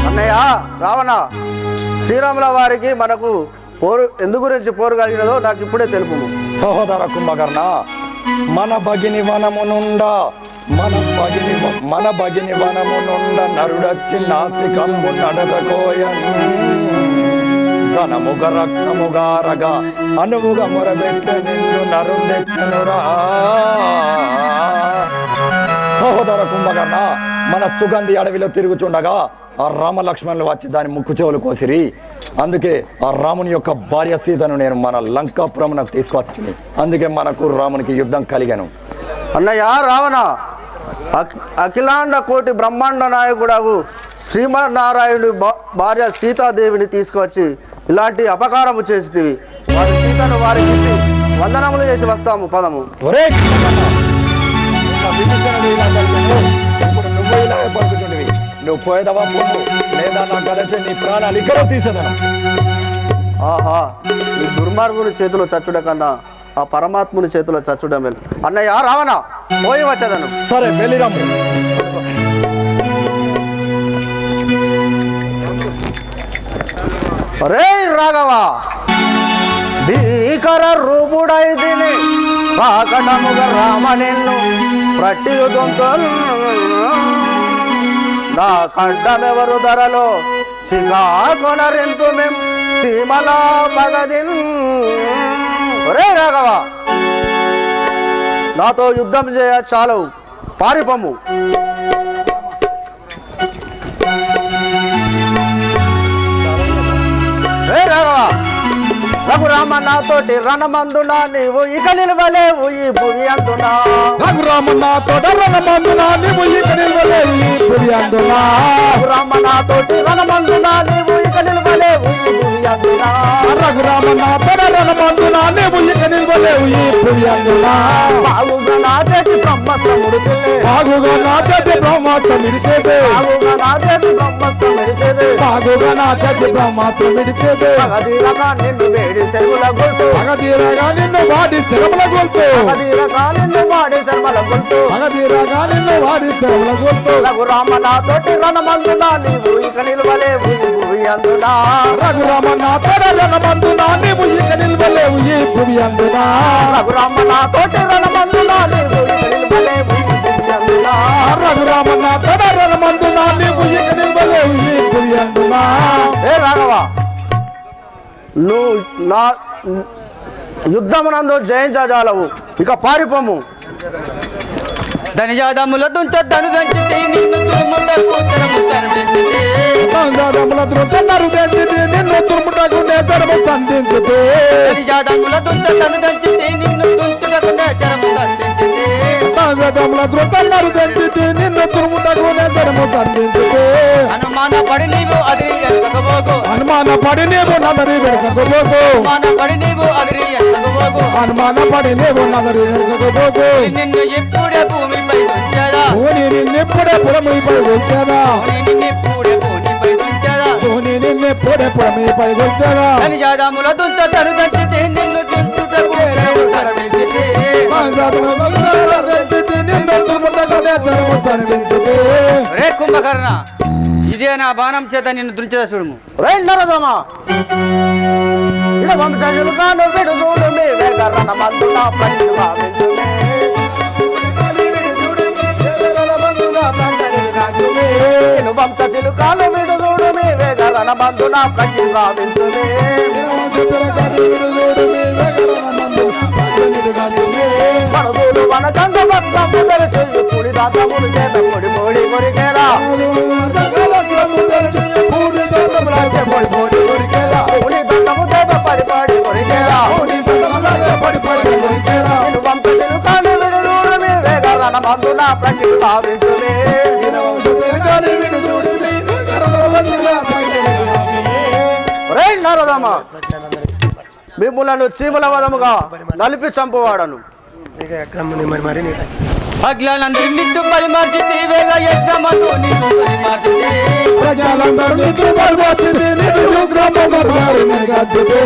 అన్నయ్య రావణ, శ్రీరాముల వారికి మనకు పోరు ఎందు గురించి పోరు కలిగినదో నాకు ఇప్పుడే తెలుపుము. సహోదర కుంభకర్ణ, మన భగిని వనమునుండ నరుడచ్చి నాసికంబు నడదకోయన్ ఘనముగ రక్తముగారగా అనువుగా మొరబెట్ట నిన్ను నరుండెచ్చనురా. సహోదర కుంభకర్ణ, మన సుగంధి అడవిలో తిరుగుచుండగా ఆ రామలక్ష్మణులు వచ్చి దాని ముక్కు చెవులు కోసిరి. అందుకే ఆ రాముని యొక్క భార్య సీతను నేను మన లంకాపురమునకు తీసుకొచ్చింది. అందుకే మనకు రామునికి యుద్ధం కలిగాను. అన్నయ్య రావణ, అఖిలాండ కోటి బ్రహ్మాండ నాయకుడు శ్రీమన్నారాయణుడి భార్య సీతాదేవిని తీసుకువచ్చి ఇలాంటి అపకారము చేసితివి. వారి సీతను వారికి ఇచ్చి వందనములు చేసి వస్తాము. పదము. ఇప్పుడు నువ్వు ఇలా పలుకుతుండవి. నువ్వు పోయేదవా పొందు, లేదా నా గదచే నీ ప్రాణాలు ఇక్కడ తీసేదను. ఆహా, ఈ దుర్మార్గుని చేతిలో చచ్చుడ కన్నా ఆ పరమాత్ముని చేతిలో చచ్చుడం మేలు. అన్నయ్య రావణ, పోయి వచ్చేదను. సరే వెళ్ళిరాము. రే రాఘవ, భీకర రూపుడైతిని పాకటముగా రామ నిన్ను ప్రతియుధంతో నా కంఠమెవరు ధరలో చికాకొనరింతు మేం సీమలా పగదిన్. ఒరే రాఘవ, నాతో యుద్ధం చేయ చాలు, పారిపమ్ము. రే రాఘవ, రఘురామ నాతోటి రణమందున నీవు ఇక నిలవలేవు ఈ భూమి అందునా. రఘురామ నాతోటి రణమందున నీవు ఇక నిలవలేవు ఈ భూమి అందునా. రఘురామ నాతోటి రణమందున నీవు ఇక నిలవలేవు ఈ భూమి అందునా. రఘురామ నాతోటి రణమందున నీవు ఇక నిలవలేవు ఈ భూమి అందునా. బాగుగా నా చేతి బ్రహ్మస్త్రముడు చెల్లే, బాగుగా నా చేతి బ్రహ్మాస్త్రం విడిచేదే, బాగుగా నా చేతి బ్రహ్మస్త్రం విడిచేదే, బాగుగా నా చేతి బ్రహ్మాస్త్రం విడిచేదే. పగదీరగా నిన్ను వేడి శర్మల గొల్తు, పగదీరగా నిన్ను వాడి శరముల గొల్తు, పగదీరగా నిన్ను వాడి శర్మల గొల్తు, పగదీరగా నిన్ను వాడి శరముల గొల్తు. రఘురామ నాతోటి రణమందున నీవు ఇక నిలవలేవు ఈ భూమి అందునా. రఘురామ నాతోటి రణమందున నీవు ఇక నిలవలేవు ఈ భూమి అందునా. రఘురామ నాతోటి రణమందున నీవు ఇక నిలవలేవు ఈ భూమి అందునా. రఘురామ నాతోటి రణమందున నీవు ఇక నిలవలేవు ఈ భూమి అందునా. ఏ రాఘవ, నువ్వు నా యుద్ధమునందు జయించజాలవు, ఇక పారిపోము. ధనిజాదముల దుంచొద్దను దంచితే నిన్ను తురుముటకు చరము సంధించితే. ధనిజాదముల దుంచొద్దను దంచితే నిన్ను తురుముటకు చరము సంధించితే. ధనిజాదముల దుంచొద్దను దంచితే నిన్ను తుంచుటకు చరము సంధించితే. ధనిజాదముల దుంచొద్దను దంచితే నిన్ను తురుముటకు చరము సంధించితే. అనుమానపడి నీవు అదిరి ఎంతకపోగు, అనుమానపడి నీవు నదరి వెనకపోగు, అనుమానపడి నీవు అదిరి ఎంతకపోగు. అనుమానపడి నీవు నదరి వెనకపోగు. నిన్ను ఇప్పుడే భూమిపై ఉంచదా, నిన్నెప్పుడే పురమిపై ఉంచదా, నిన్నిప్పుడే భూమిపై ఉంచదా. నిన్నెప్పుడే పురమిపై ఉంచదా. ధనిజాదముల దుంచొద్దను దంచితే నిన్ను తుంచుటకు చరము సంధించితే. రే కుంభకర్ణ, ఇదే నా బాణం చేత నిన్ను దుంచదా చూడుము. నరదమా, ఇలా వంశజులు కాను విడు చూడు మీ వేగరణ మందున ప్రతిభావించునే. వంశజులు కాను విడు చూడు మీ వేగరణ మందున ప్రతిభావించునే. మనదులు వనకంగ భక్తము చెయ్యి పుడి దాతములు చేత పొడి పొడి కొరికేలా. పుడి దండము చేత పడి పడి కొరికేలా. వంశజులు కాను విడు చూడు మీ వేగరణ మందున ప్రతిభావించునే. రే నరదమా, మిమ్ములను చీమల వదముగా నలిపి చంపువాడను. అగ్లాలందరినిట్టు పరిమార్చితే వేగ యజ్ఞమతో నిన్ను పరిమార్చితే ప్రజలందరినీ పరిమార్చితే నిన్ను గ్రామము మారినే గాచితే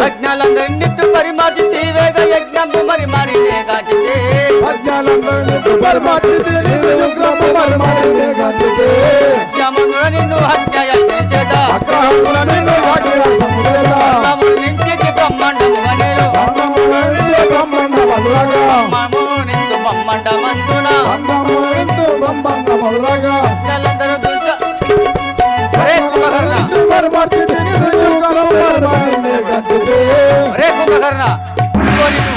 అజ్ఞాలందరినిట్టు పరిమార్చితే వేగ యజ్ఞము మరి మారినే గాచితే ప్రజలందరినీ పరిమార్చితే నిన్ను గ్రామము మారినే గాచితే యమనుల నిన్ను హత్య చేసేదా అక్రమముల నిన్ను హత్య సముదేదా బ్రహ్మము నించితి బ్రహ్మాండము వనెలు బ్రహ్మాండ మధురగా మామూలు నిందు బ్రహ్మాండమందున బ్రహ్మాండ మధురగా అజ్ఞాలందరూ దుర్గ ఒరే కుంభకర్ణ పరిమార్చితే నిన్ను గ్రామము మారినే గాచితే ఒరే కుంభకర్ణ ఇదిగో నిన్ను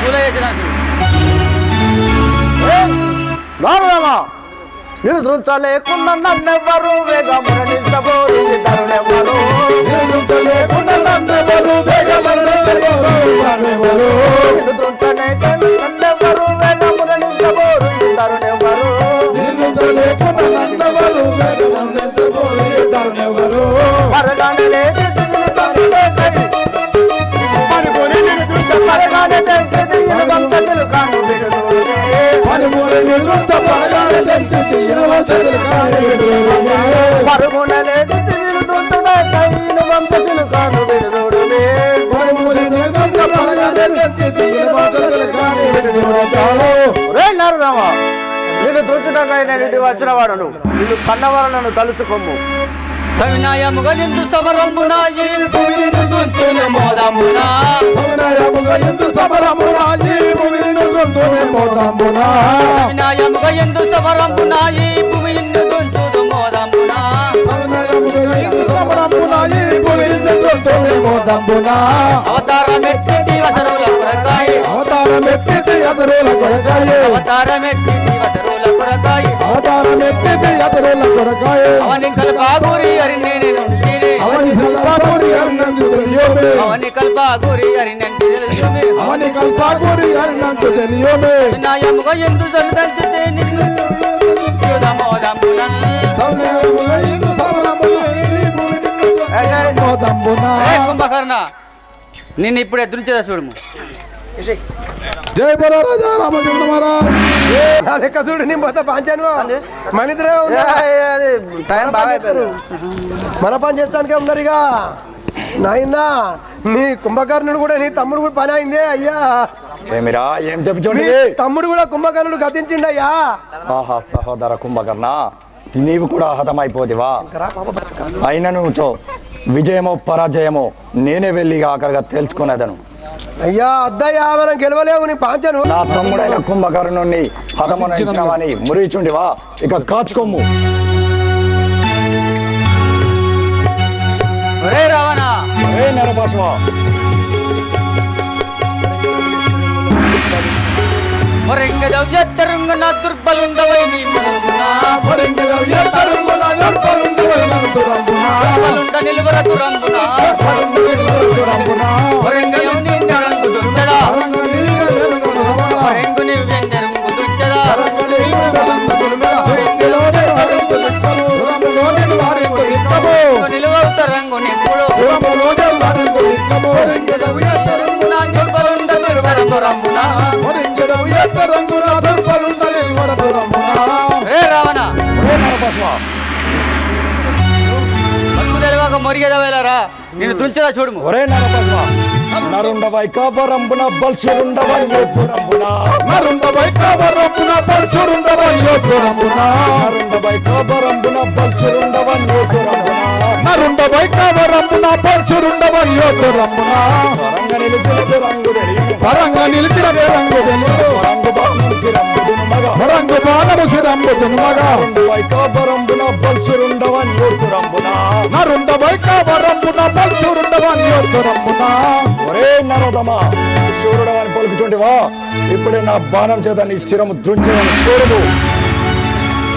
పూల చేసినాను నారదమా నేను దృంచలేకున్నా నన్నెవ్వరు వేగమున నిలిచబోరు ఇతరులెవ్వరు నేను దృంచలేకున్నా నన్నెవ్వరు వేగమున నిలిచబోరు పరగానే లేచి పరగానే తెచ్చి ఇనుబంత చిలుకాను బిడుదూరే పరుగున లేచి తిరుగుతుంటే ఇనుబంత చిలుకాను బిడుదూరే నారదమా నేను దూచుటకైనా నిండి వచ్చిన వాడను నిన్ను కన్నవరలను తలుచుకొమ్ము సవినాయముగా నిందు సమరమున ఈ భూమిని దుంతునే మోదమున సవినాయముగా ఎందు సమరమున ఈ భూమిని దుంతుదు మోదమున అవతారమెత్తి వసరుల కొరకాయి అవతారమెత్తి వసరుల కొరకాయి కొరకాయ అవని కల్పాగురి అరినేనే నుండినే అవని కల్పాగోరి అరినందు తెలియోమే అవని కల్పాగురి అరినంటి తెలుసుమే అవని కల్పాగోరి అరినందు తెలియోమే వినాయముగా ఎందు జగదంచితే నిన్ను యుధమోదమున కుంభకర్ణ నిన్ను ఇప్పుడు ఎదురించేదా చూడము జై బలో రాజా రామచంద్ర మహారాజ్ లెక్క చూడు నీ మొత్తం పంచాను మనిద్దరే టైం బాగా అయిపోయారు మన పని చేస్తానికే ఉన్నారు ఇక నాయనా నీ కుంభకర్ణుడు కూడా నీ తమ్ముడు కూడా పని అయిందే అయ్యా ఏమిరా ఏం నీ చెప్పుచోండి తమ్ముడు కూడా కుంభకర్ణుడు గతించిండయ్యా ఆహా సహోదర కుంభకర్ణ నీవు కూడా హతమైపోదివా అయినా నువ్వు విజయమో పరాజయమో నేనే వెళ్ళి ఆఖరిగా తేల్చుకునేదను అయ్యా అద్దయ్యా మనం గెలవలేవు నీ పాంచను నా తమ్ముడైన కుంభకర్ణుణ్ణి హతమనించినవని మురిచుండివా ఇక కాచుకోము ఒరే రావణ ఏ నరపాశవ ఒరెంగదవ్యత్తరుంగున దుర్బలుండవై నీ మునుగున దుర్బలుండ నిలువర దురంబున ఒరెంగయం నీ నరంగు దుర్చదా ఒరెంగు నీ వెంజరంగు దుర్చదా నిలువవుత రంగు నిప్పుడు దుర్బలుండ దుర్బరంబున రే రావణ మత్తు తెలివాక మొరిగేదవేలారా నిన్ను తుంచదా చూడుము ఒరే నరపాశవ నరుండవై కాపరంబున బల్సురుండవై యోధురంబున నరుండవై కాపరంబున బల్సురుండవై యోధురంబున నరుండవై కాపరంబున బల్సురుండవై యోధురంబున నరుండవై కాపరంబున బల్సురుండవై యోధురంబున పరంగా నిలిచిన రంగు రంగు బాణము సిరంబుదును మగ నరుండవై కాపరంబున బల్సురుండవై యోధురంబున నరుండవై కాపరంబున బల్సురుండవై యోధురంబున ఒరే నరోదమా సూర్యుడవని పలుకుచుంటివా ఇప్పుడే నా బాణం చేత నీ శిరము దృంచని చూడదు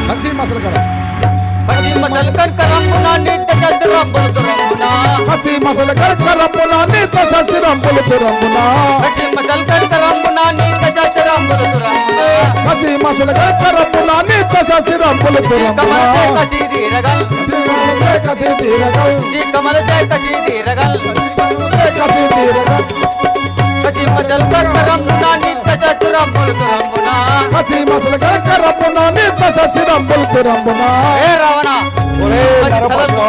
పశ్చిమ సల్కర్కరంబున నిత్య చతురంబుల దురంబున పశ్చిమ సల్కర్కరంబున నిత్య చతురంబుల దురంబున కమల శేఖ తీరగల్ కసి మసలు కరమున నిత్య చతురంబున కసి మసలు కరమున నిత్య చతురంబున ఏ రావణ ఒరే నరపశువ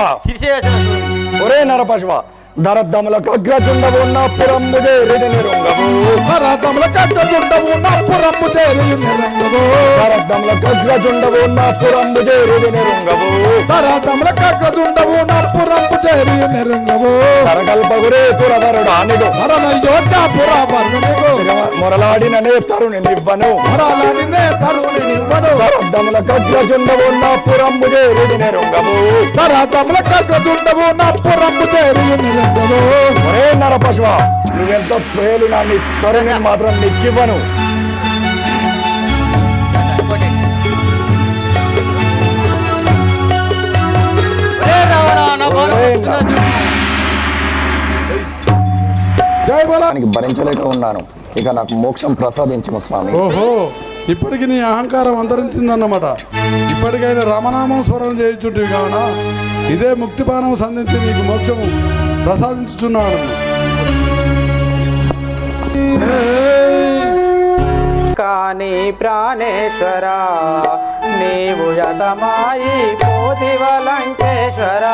ఒరే నరపశువ దరద్దములకు అగ్రజుండవు ఉన్న పురమ్ము చేరిది నిరుంగవు దరద్దములకు అగ్రజుండవు ఉన్న పురమ్ము చేరిది నిరుంగవు దరద్దములకు అగ్రజుండవు ఉన్న పురమ్ము చేరిది నిరుంగవు దరద్దములకు అగ్రజుండవు ఉన్న పురమ్ము చేరిది నిరుంగవు కరకల్పగురే పురవరుడా నిడు మరలయోట పురవరునిగు మొరలాడిన నేతరుని నివ్వను మొరలాడినే తరుని నివ్వను దరద్దములకు అగ్రజుండవు ఉన్న పురమ్ము చేరిది నిరుంగవు దరద్దములకు అగ్రజుండవు ఉన్న పురమ్ము చేరిది నిరుంగవు ఒరే నరపశువ నువ్వెంత ప్రేలు నా నీ తరుణిని మాత్రం నీకివ్వను జై బోలా దానికి భరించలేక ఉన్నాను ఇక నాకు మోక్షం ప్రసాదించము స్వామి ఓహో ఇప్పటికి నీ అహంకారం అంతరించిందన్నమాట ఇప్పటికైనా రామనామం స్మరణ చేయించుంటివి కావున ఇదే ముక్తిపానం సంధించి నీకు మోక్షము ప్రసాదించుచున్నాను కానీ ప్రాణేశ్వర నీవు యతమాయి పోతివలంకేశ్వర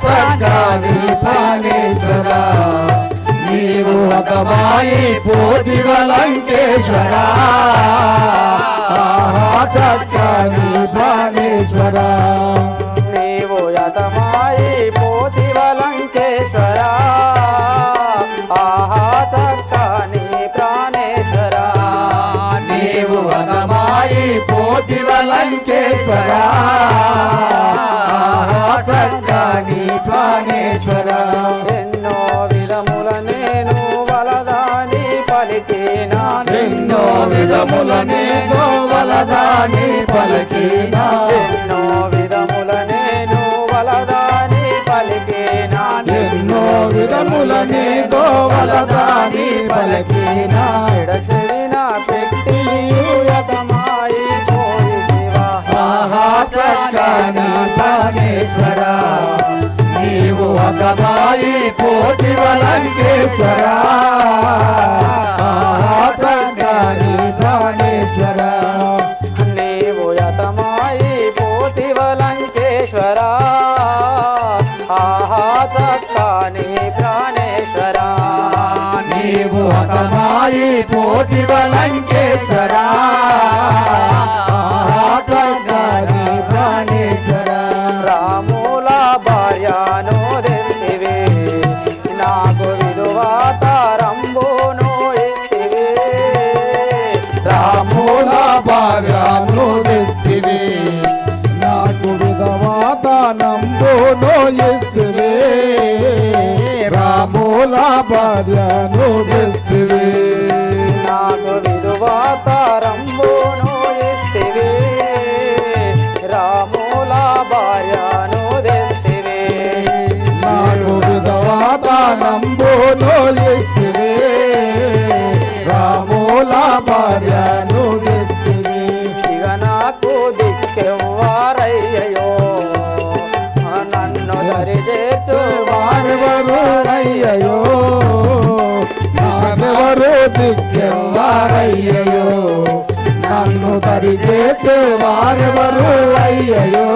చక్కని ప్రాణేశ్వర నీవు హతమాయి పోతివలంకేశ్వర చక్కని ప్రాణేశ్వర నీవు యతమాయి పోతివలంకేశ్వర ఆహా చక్కని ప్రాణేశ్వర నీవు హతమాయి పోతివలంకేశ్వర చక్కని ప్రాణేశ్వర ఎన్నో విధముల నేను వలదాని పలికినా ఎన్నో విధముల నేను వలదాని పలికినా ఎన్నో విధముల నేను వలదాని పలికినా ఎన్నో విధముల నేను వలదాని పలికినా ఎడచెవిన పెట్టి యతమాయి పోయితివా ఆహా చక్కని ప్రాణేశ్వర నీవు హతమాయి పోతివలంకేశ్వర ఆహా చక్కని ప్రాణేశ్వర నీవు యతమాయి పోతివలంకేశ్వర ఆహా చక్కని ప్రాణేశ్వర నీవు హతమాయి పోతివలంకేశ్వర ఆహా చక్కని ప్రాణేశ్వర రాముల భార్యను తెస్తివి నాకు విలువాతారంబును ఇస్తివి రాముల భార్యను తెస్తివి నాకు విధవాతనంబును ఇస్తివి రాముల భార్యను తెస్తివి నాకు విలువాతారంబును ఇస్తివి రాముల భార్యను తెస్తివి నాకు విధవాతనంబును ఇస్తివి రాముల భార్యను తెస్తివి ఇక నాకు దిక్కెవ్వారయ్యయో నన్ను దరిచేర్చు వారెవరు అయ్యయో నాకెవరు దిక్కెవ్వారయ్యయో నన్ను దరిచేర్చే వారెవరు అయ్యయో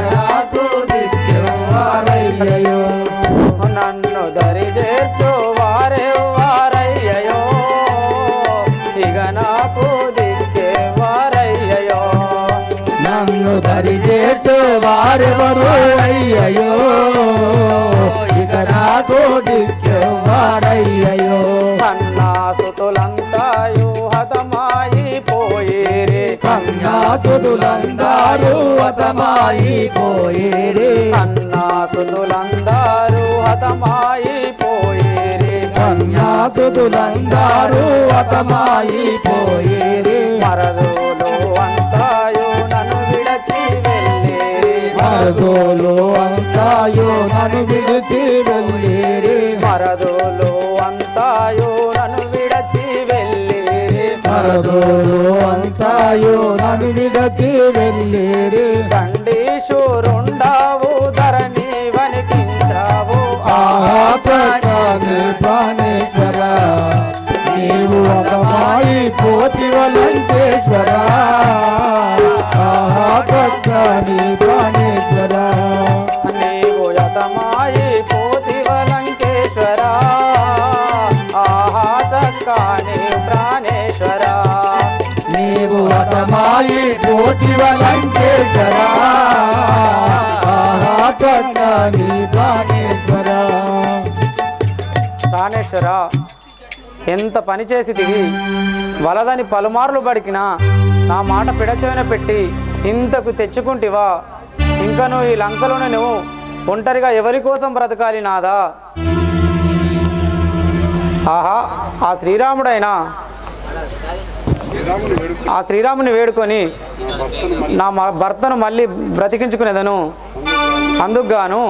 నాకు దిక్కెవ్వారయ్యయో నన్ను దరిచేర్చు వారెవ్వారయ్యయో ఇక నాకు దిక్కెవ్వారయ్యయో నన్ను దరిచేర్చే వారెవరు అయ్యయో ఇక నాకు దిక్కెవ్వారయ్యయో కన్నాసుతులంతాయు హతమాయి పోయేరే కన్యాసుదులందారు హతమాయి పోయేరే కన్నాసుతులందారు హతమాయి పోయేరే కన్యాసుదులందారు హతమాయి పోయేరే మరదులు అంతాయు నన్ను విడచి వెళ్ళేరే మరదోలు అంతాయో నన్ను విడిచి వెళ్ళేరే మరదులు అంతాయు నన్ను విడచి వెళ్ళేరే మరదోలు అంతాయో నన్ను విడిచి వెళ్ళేరే దండీశూరుండావు ధరణి వణికించావు ఆహా చక్కని ప్రాణేశ్వర నీవు అతమాయి పోతివ లంకేశ్వర ఆహా చక్కని ప్రాణేశ్వర నీవు యతమాయి పోతివ లంకేశ్వర ఆహా చక్కని ప్రాణేశ్వర నీవు అతమాయి పోతివ లంకేశ్వర ఆహా చక్కని ప్రాణేశ్వర ప్రాణేశ్వర ఎంత పని చేసి దిగి వలదని పలుమార్లు బడికినా నా మాట పిడచెవిన పెట్టి ఇంతకు తెచ్చుకుంటివా ఇంకను ఈ లంకలోనే నువ్వు ఒంటరిగా ఎవరి కోసం బ్రతకాలి నాదా? ఆహా ఆ శ్రీరాముని వేడుకొని నా భర్తను మళ్ళీ బ్రతికించుకునేదను, అందుకు గాను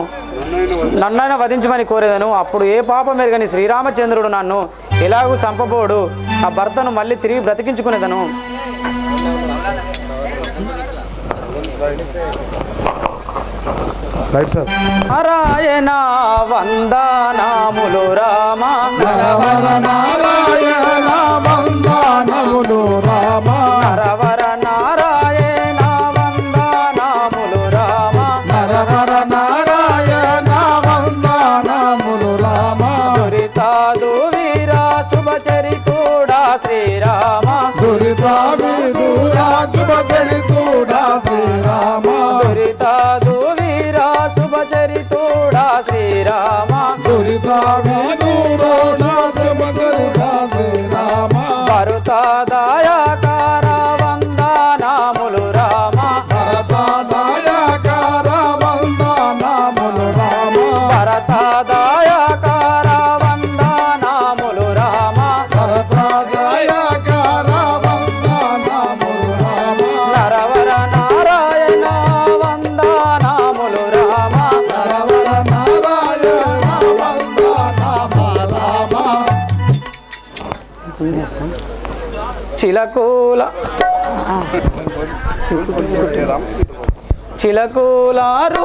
నన్నైనా వధించమని కోరేదను. అప్పుడు ఏ పాపం ఎరగని శ్రీరామచంద్రుడు నన్ను ఎలాగూ చంపబోడు, ఆ భర్తను మళ్ళీ తిరిగి బ్రతికించుకునేదను. నారాయణ వందనాములు రామ నరవర నారాయణ వందనములు రామ నరవర నారాయణ వందనాములు రామ నరవర నారాయణ వందనములు రామ దురితాదు వీరా శుభచరితుడా శ్రీరామ దురితావి దూరా శుభచరితుడా శ్రీరామ దురితాదు వీరా శుభచరితుడా శ్రీరామ దురితావి దూరా శుభచరితుడా శ్రీరామ భరతదాయకార వందనాములు రామ భరతదాయకార వందనములు రామ భరతదాయకార వందనాములు రామ భరతదాయకార వందనములు రామ నరవర నారాయణ వందనాములు రామ నరవర నారాయణ వందనములు రామ చిలకూలారు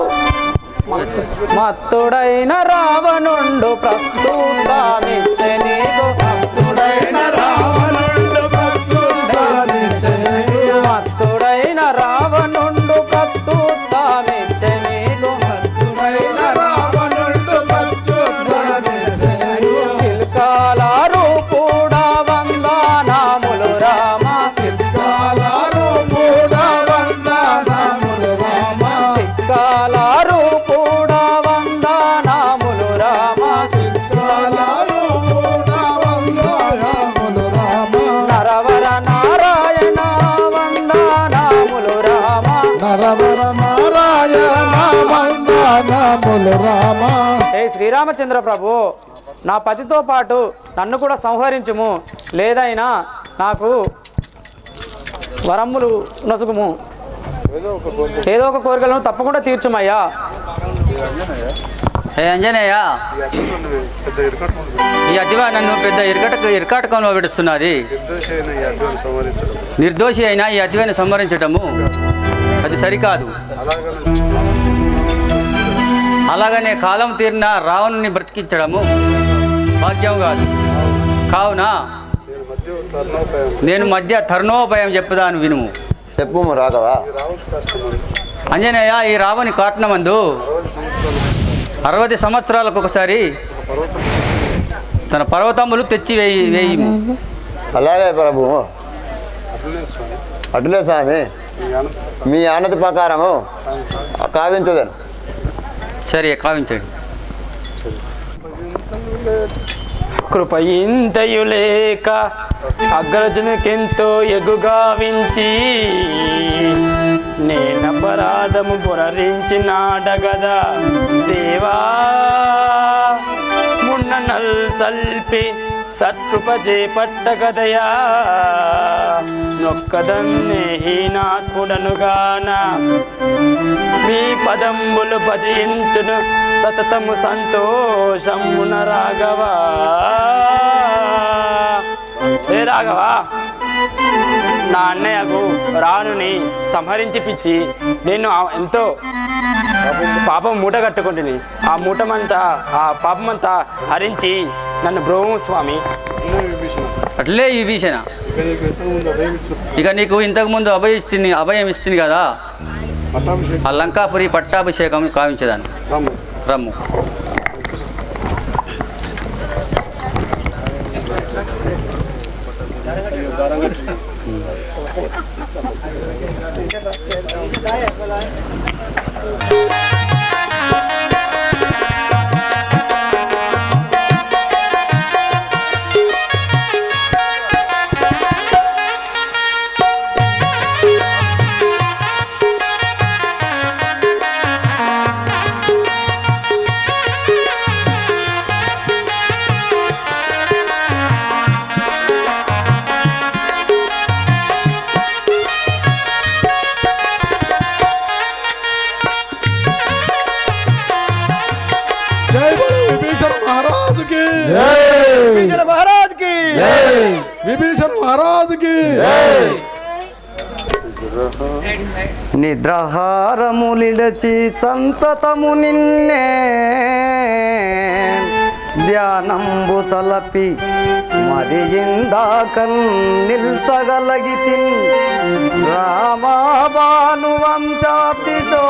మత్తుడైన రావణుండు ప్రస్తుతమిచ్చే నీకు మత్తుడైన రావణుండు ప్రస్తుతమిచ్చే నీకు మత్తుడైన రావణుండు ప్రస్తుతమిచ్చే నీకు మత్తుడైన రావణుండు ప్రస్తుతమిచ్చే నీకు చిల్కాలారు కూడా వందనాములు రామ చిత్కాలారు కూడా వందనములు రామ చిక్కాలారు కూడా వందనాములు రామ చిత్కాలారు కూడా వందనములు రామ నరవర నారాయణ వందనాములు రామ నరవర నారాయణ వందనములు రామ ఏ శ్రీరామచంద్ర ప్రభు, నా పతితో పాటు నన్ను కూడా సంహరించుము, లేదైనా నాకు వరములు నొసుగుము, ఏదో ఒక కోరికలను తప్పకుండా తీర్చుమయ్యా. ఏ అంజనేయ, ఈ అడ్డివా నన్ను పెద్ద ఇరకాటకంలో పెడుతున్నది. నిర్దోషి అయినా ఈ అడ్డివాన్ని సంహరించటము అది సరికాదు. అలాగనే కాలం తీరిన రావణుని బ్రతికించడము భాగ్యం కాదు. కావున నేను మధ్య తరుణోపాయం చెప్పుదాను, వినుము. చెప్పు రాఘవ. అంజనేయ, ఈ రావణి కాటనమందు 60 సంవత్సరాలకు ఒకసారి తన పర్వతములు తెచ్చి వేయి. అలాగే ప్రభు, అటులే స్వామి, మీ ఆనతి ప్రకారము కావించదను. సరే, కావించండి. కృపయింతయు లేక అగ్రజునికెంతో ఎగుగావించి నేనపరాధము పునరించినాడగదా దేవా. మున్ననల్ సల్పి సత్కృప చేపట్టగదయా, నొక్కదన్నేహీనాత్ముడనుగాన మీ పదంబులు భజయించును సతతము సంతోషమున రాఘవా. ఏ రాఘవా, నా అన్నయ్యకు రాణుని సంహరించి పిచ్చి నేను ఎంతో పాపం మూట కట్టుకుంటుంది. ఆ పాపమంతా హరించి నన్ను బ్రోవు స్వామి. అట్లే ఈ భీషణ ఇక నీకు ఇంతకుముందు అభయం ఇస్తుంది కదా, ఆ లంకాపురి పట్టాభిషేకం కావించేదాన్ని. రమ్ము. జై బోలో విభీషణ మహారాజుకి, విభీషణ మహారాజ్కి విభీషణ మహారాజుకి. నిద్రహారములిడచి సంతతము నిన్నే ధ్యానంబు చలపి మదియిందాకన్ నిల్చగలగితిన్ రామాబాను వంశాబ్దితో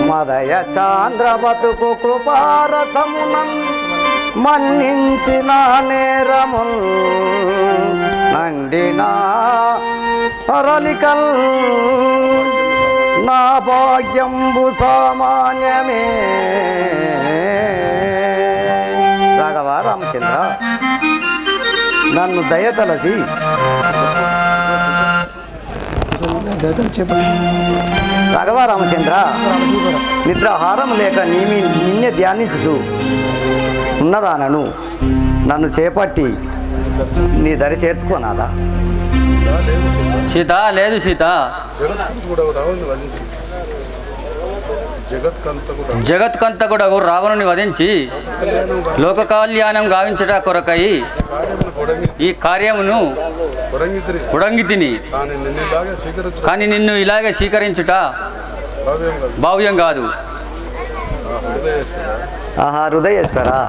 మదయ చాంద్ర బతుకు కృపారసమునన్ మన్నించిన నేరముల్ నండినా అరలికల్ నా భాగ్యంబు సామాన్యమే. రాఘవ రామచంద్ర, నన్ను దయతలసి రాఘవ రామచంద్ర, నిద్రాహారం లేక నిన్నే ధ్యానించు ఉన్నదానను నన్ను చేపట్టి నీ దరి చేర్చుకోనాదా? సీత లేదు సీత, జగత్కంతకుడగు రావణుని వధించి లోక కళ్యాణం గావించట కొరకై ఈ కార్యమును ఉడంగితిని, కానీ నిన్ను ఇలాగే స్వీకరించుట భావ్యం కాదు. ఆహా హృదయేశ్వరా,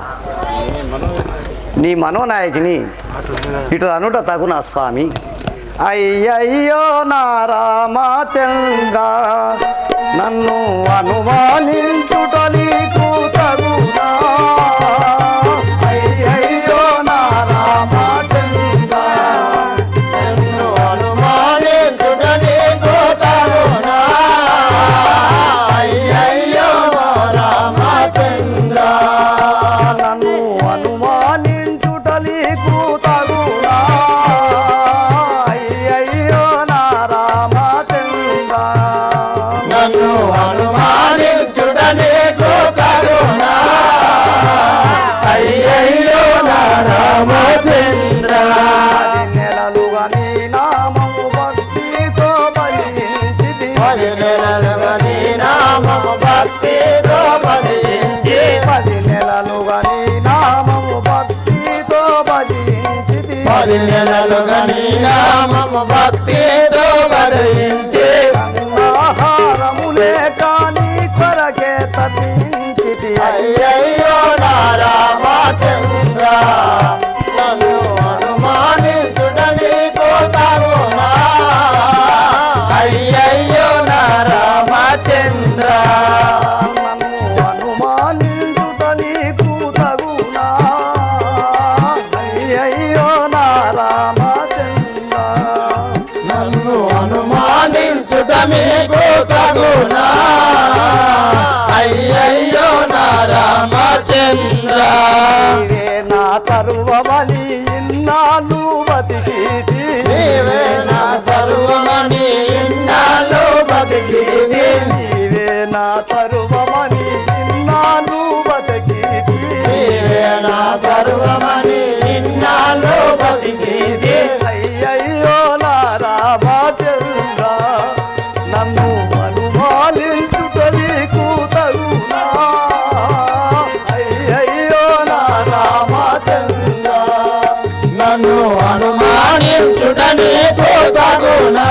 నీ మనోనాయకిని ఇటు అనుట తగునా స్వామి? అయ్యయ్యో నా రామచంద్ర, నన్ను అనుమానించుట నీకు తగునా? అయ్యయ్యో నా రామచంద్ర, నన్ను అనుమానించుట నీకు తగునా? అయ్యయ్యో నా రామచంద్ర, నన్ను అనుమానించుట నీకు తగునా? అయ్యయ్యో నా రామచంద్ర, నన్ను అనుమానించుట నీకు తగునా? అయ్యయ్యో నా రామచంద్ర, 10 నెలలుగా నీ నామము భక్తితో భజించితి, 10 నెలలుగా నీ నామము భక్తితో భజించి, 10 నెలలుగా నీ నామము భక్తితో భజించితి, 10 నెలలుగా నీ నామము భక్తితో భజించి, ఆహారము లేక నీ కొరకే తప్పించితి. అయ్యయ్యో నా రామచంద్ర, నన్ను అనుమానించుట నీకు తగునా? అయ్యయ్యో నా రామచంద్ర, నన్ను అనుమానించుట నీకు తగునా? అయ్యయ్యో నా రామచంద్ర, నన్ను అనుమానించుట మీకు తగునా? అయ్యయ్యో నా రామచంద్ర, నీవే నా సర్వమని ఇన్నాళ్ళు బతికితి, నీవే నా సర్వమని ఇన్నాళ్ళు బతికితి, నీవే నా సర్వమని ఇన్నాళ్ళు బతికితి, నీవే నా సర్వమని ఇన్నాళ్ళు బతికితి. అయ్యయ్యో నా రామచంద్ర, నన్ను అనుమానించుట నీకు తగునా? అయ్యయ్యో నా రామచంద్ర, నన్ను అనుమానించుట నీకు తగునా?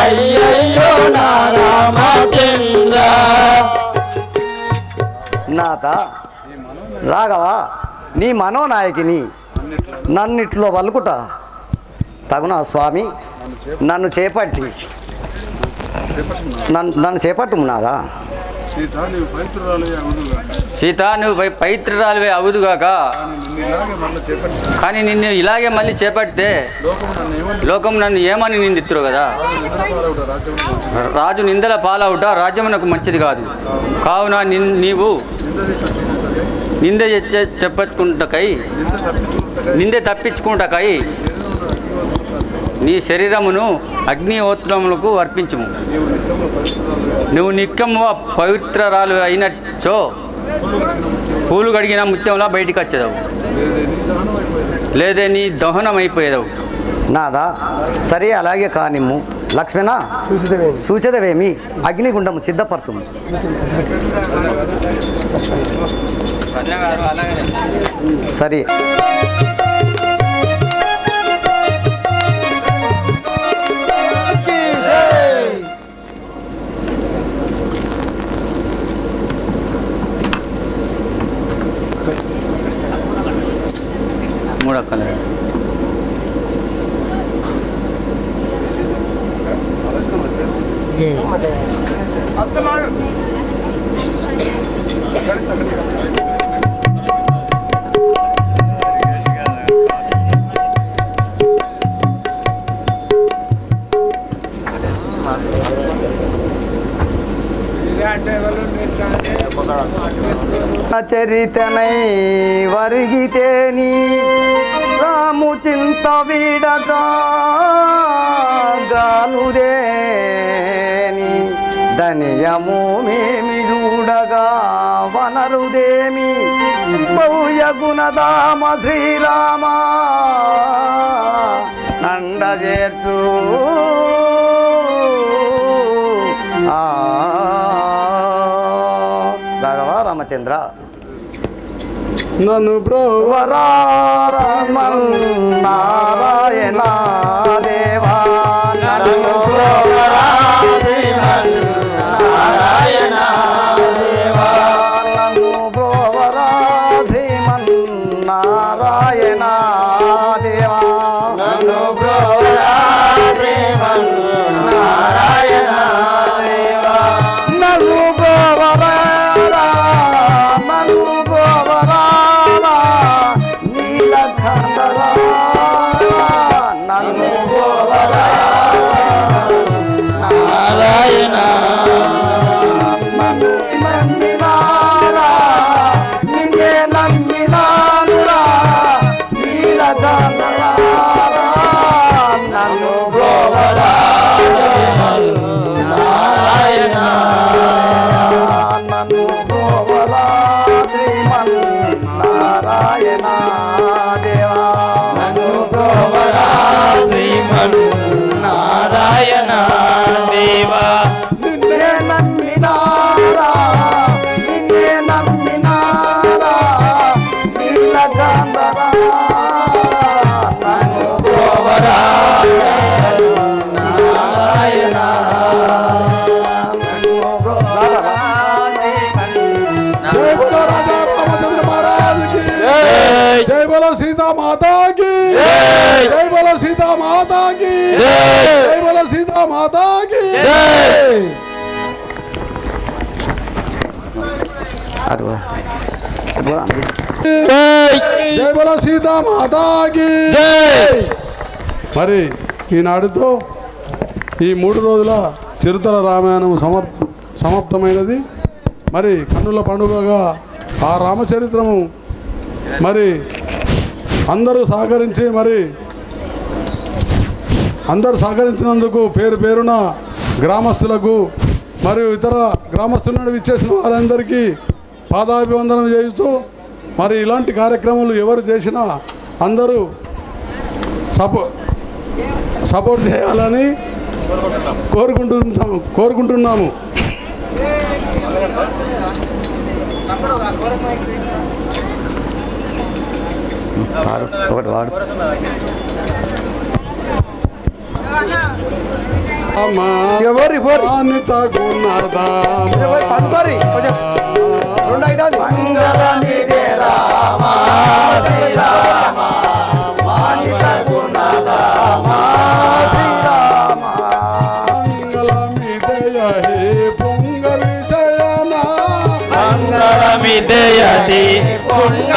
అయ్యయ్యో నా నాథ రాఘవ, నీ మనోనాయకిని నన్నిట్లో వలుకుట తగునా స్వామి? నన్ను చేపట్టి నన్ను చేపట్టు నాదా. సీత నువ్వు పవిత్రురాలువే అవుదుగాక, కానీ నిన్ను ఇలాగే మళ్ళీ చేపడితే లోకం నన్ను ఏమని నిందిత్తురు కదా. రాజు నిందల పాలవుట రాజ్యమునకు మంచిది కాదు. కావున నీవు నింద చెప్పకుంటకై నిందె తప్పించుకుంటకై నీ శరీరమును అగ్నిహోత్రములకు అర్పించుము. నువ్వు నిక్కమ్మ పవిత్రరాలు అయినచో పూలు కడిగిన ముత్యంలా బయటికి వచ్చేదవు, లేదే నీ దహనం అయిపోయేదవు. నాదా సరే, అలాగే కానిమ్ము. లక్ష్మణ సూచదవేమి? అగ్నిగుండము సిద్ధపరచుము. సరే. మూడక్కల చరితనై వరిగితేని రాము చింత వీడగా గాలుదేని ధనియము మేమి చూడగా వనరుదేమి బౌయ గుణదామ శ్రీరామ నండ చేర్చు రాఘవ రామచంద్ర నన్ను బ్రోవరా నారాయణ దేవా నన్ను బ్రోవరా శ్రీమన్నారాయణ దేవా, నన్ను బ్రోవరా శ్రీమన్నారాయణ దేవా, నన్ను బ్రోవరా శ్రీమన్నారాయణ దేవా, నన్ను బ్రోవరా నీలకంఠరా, నన్ను బ్రోవరా నారాయణ, నన్ను నమ్మినారా నిన్నే నమ్మినానురా నీలకంఠరా, నన్ను బ్రోవరా నారాయణ, నన్ను బ్రోవరా శ్రీమన్నారాయణ దేవా, నన్ను బ్రోవరా శ్రీమన్నారాయణ దేవా, నిన్నే నమ్మినారా నిన్నే నమ్మినారా నీలకంఠరా, నన్ను బ్రోవరా నారాయణ, నన్ను బ్రోవరా జై బోలో రాజా రామచంద్ర महाराज की जय बोलो सीता माता की जय बोलो सीता माता की जय बोलो सीता माता की జై బోలో సీతా మాతాకి మరి ఈనాడుతో ఈ 3 రోజుల చిరుతల రామాయణం సమాప్తమైనది. మరి కన్నుల పండుగగా ఆ రామచరిత్రము మరి అందరూ సహకరించినందుకు పేరు పేరున గ్రామస్తులకు మరియు ఇతర గ్రామస్తులను విచ్చేసిన వారందరికీ పాదాభివందనం చేస్తూ మరి ఇలాంటి కార్యక్రమాలు ఎవరు చేసినా అందరూ సపోర్ట్ చేయాలని కోరుకుంటున్నాము. ఒకటి వాడు ఎవరి అనిత గుణదా పండుకోరి కొంచెం రెండు అవుతుంది మంగళమిదే రామ శ్రీరామ మానిత గుణ రామ శ్రీరామ మంగళమిదయ హే పొంగ విజయన మంగళమిదయతి పుణ్య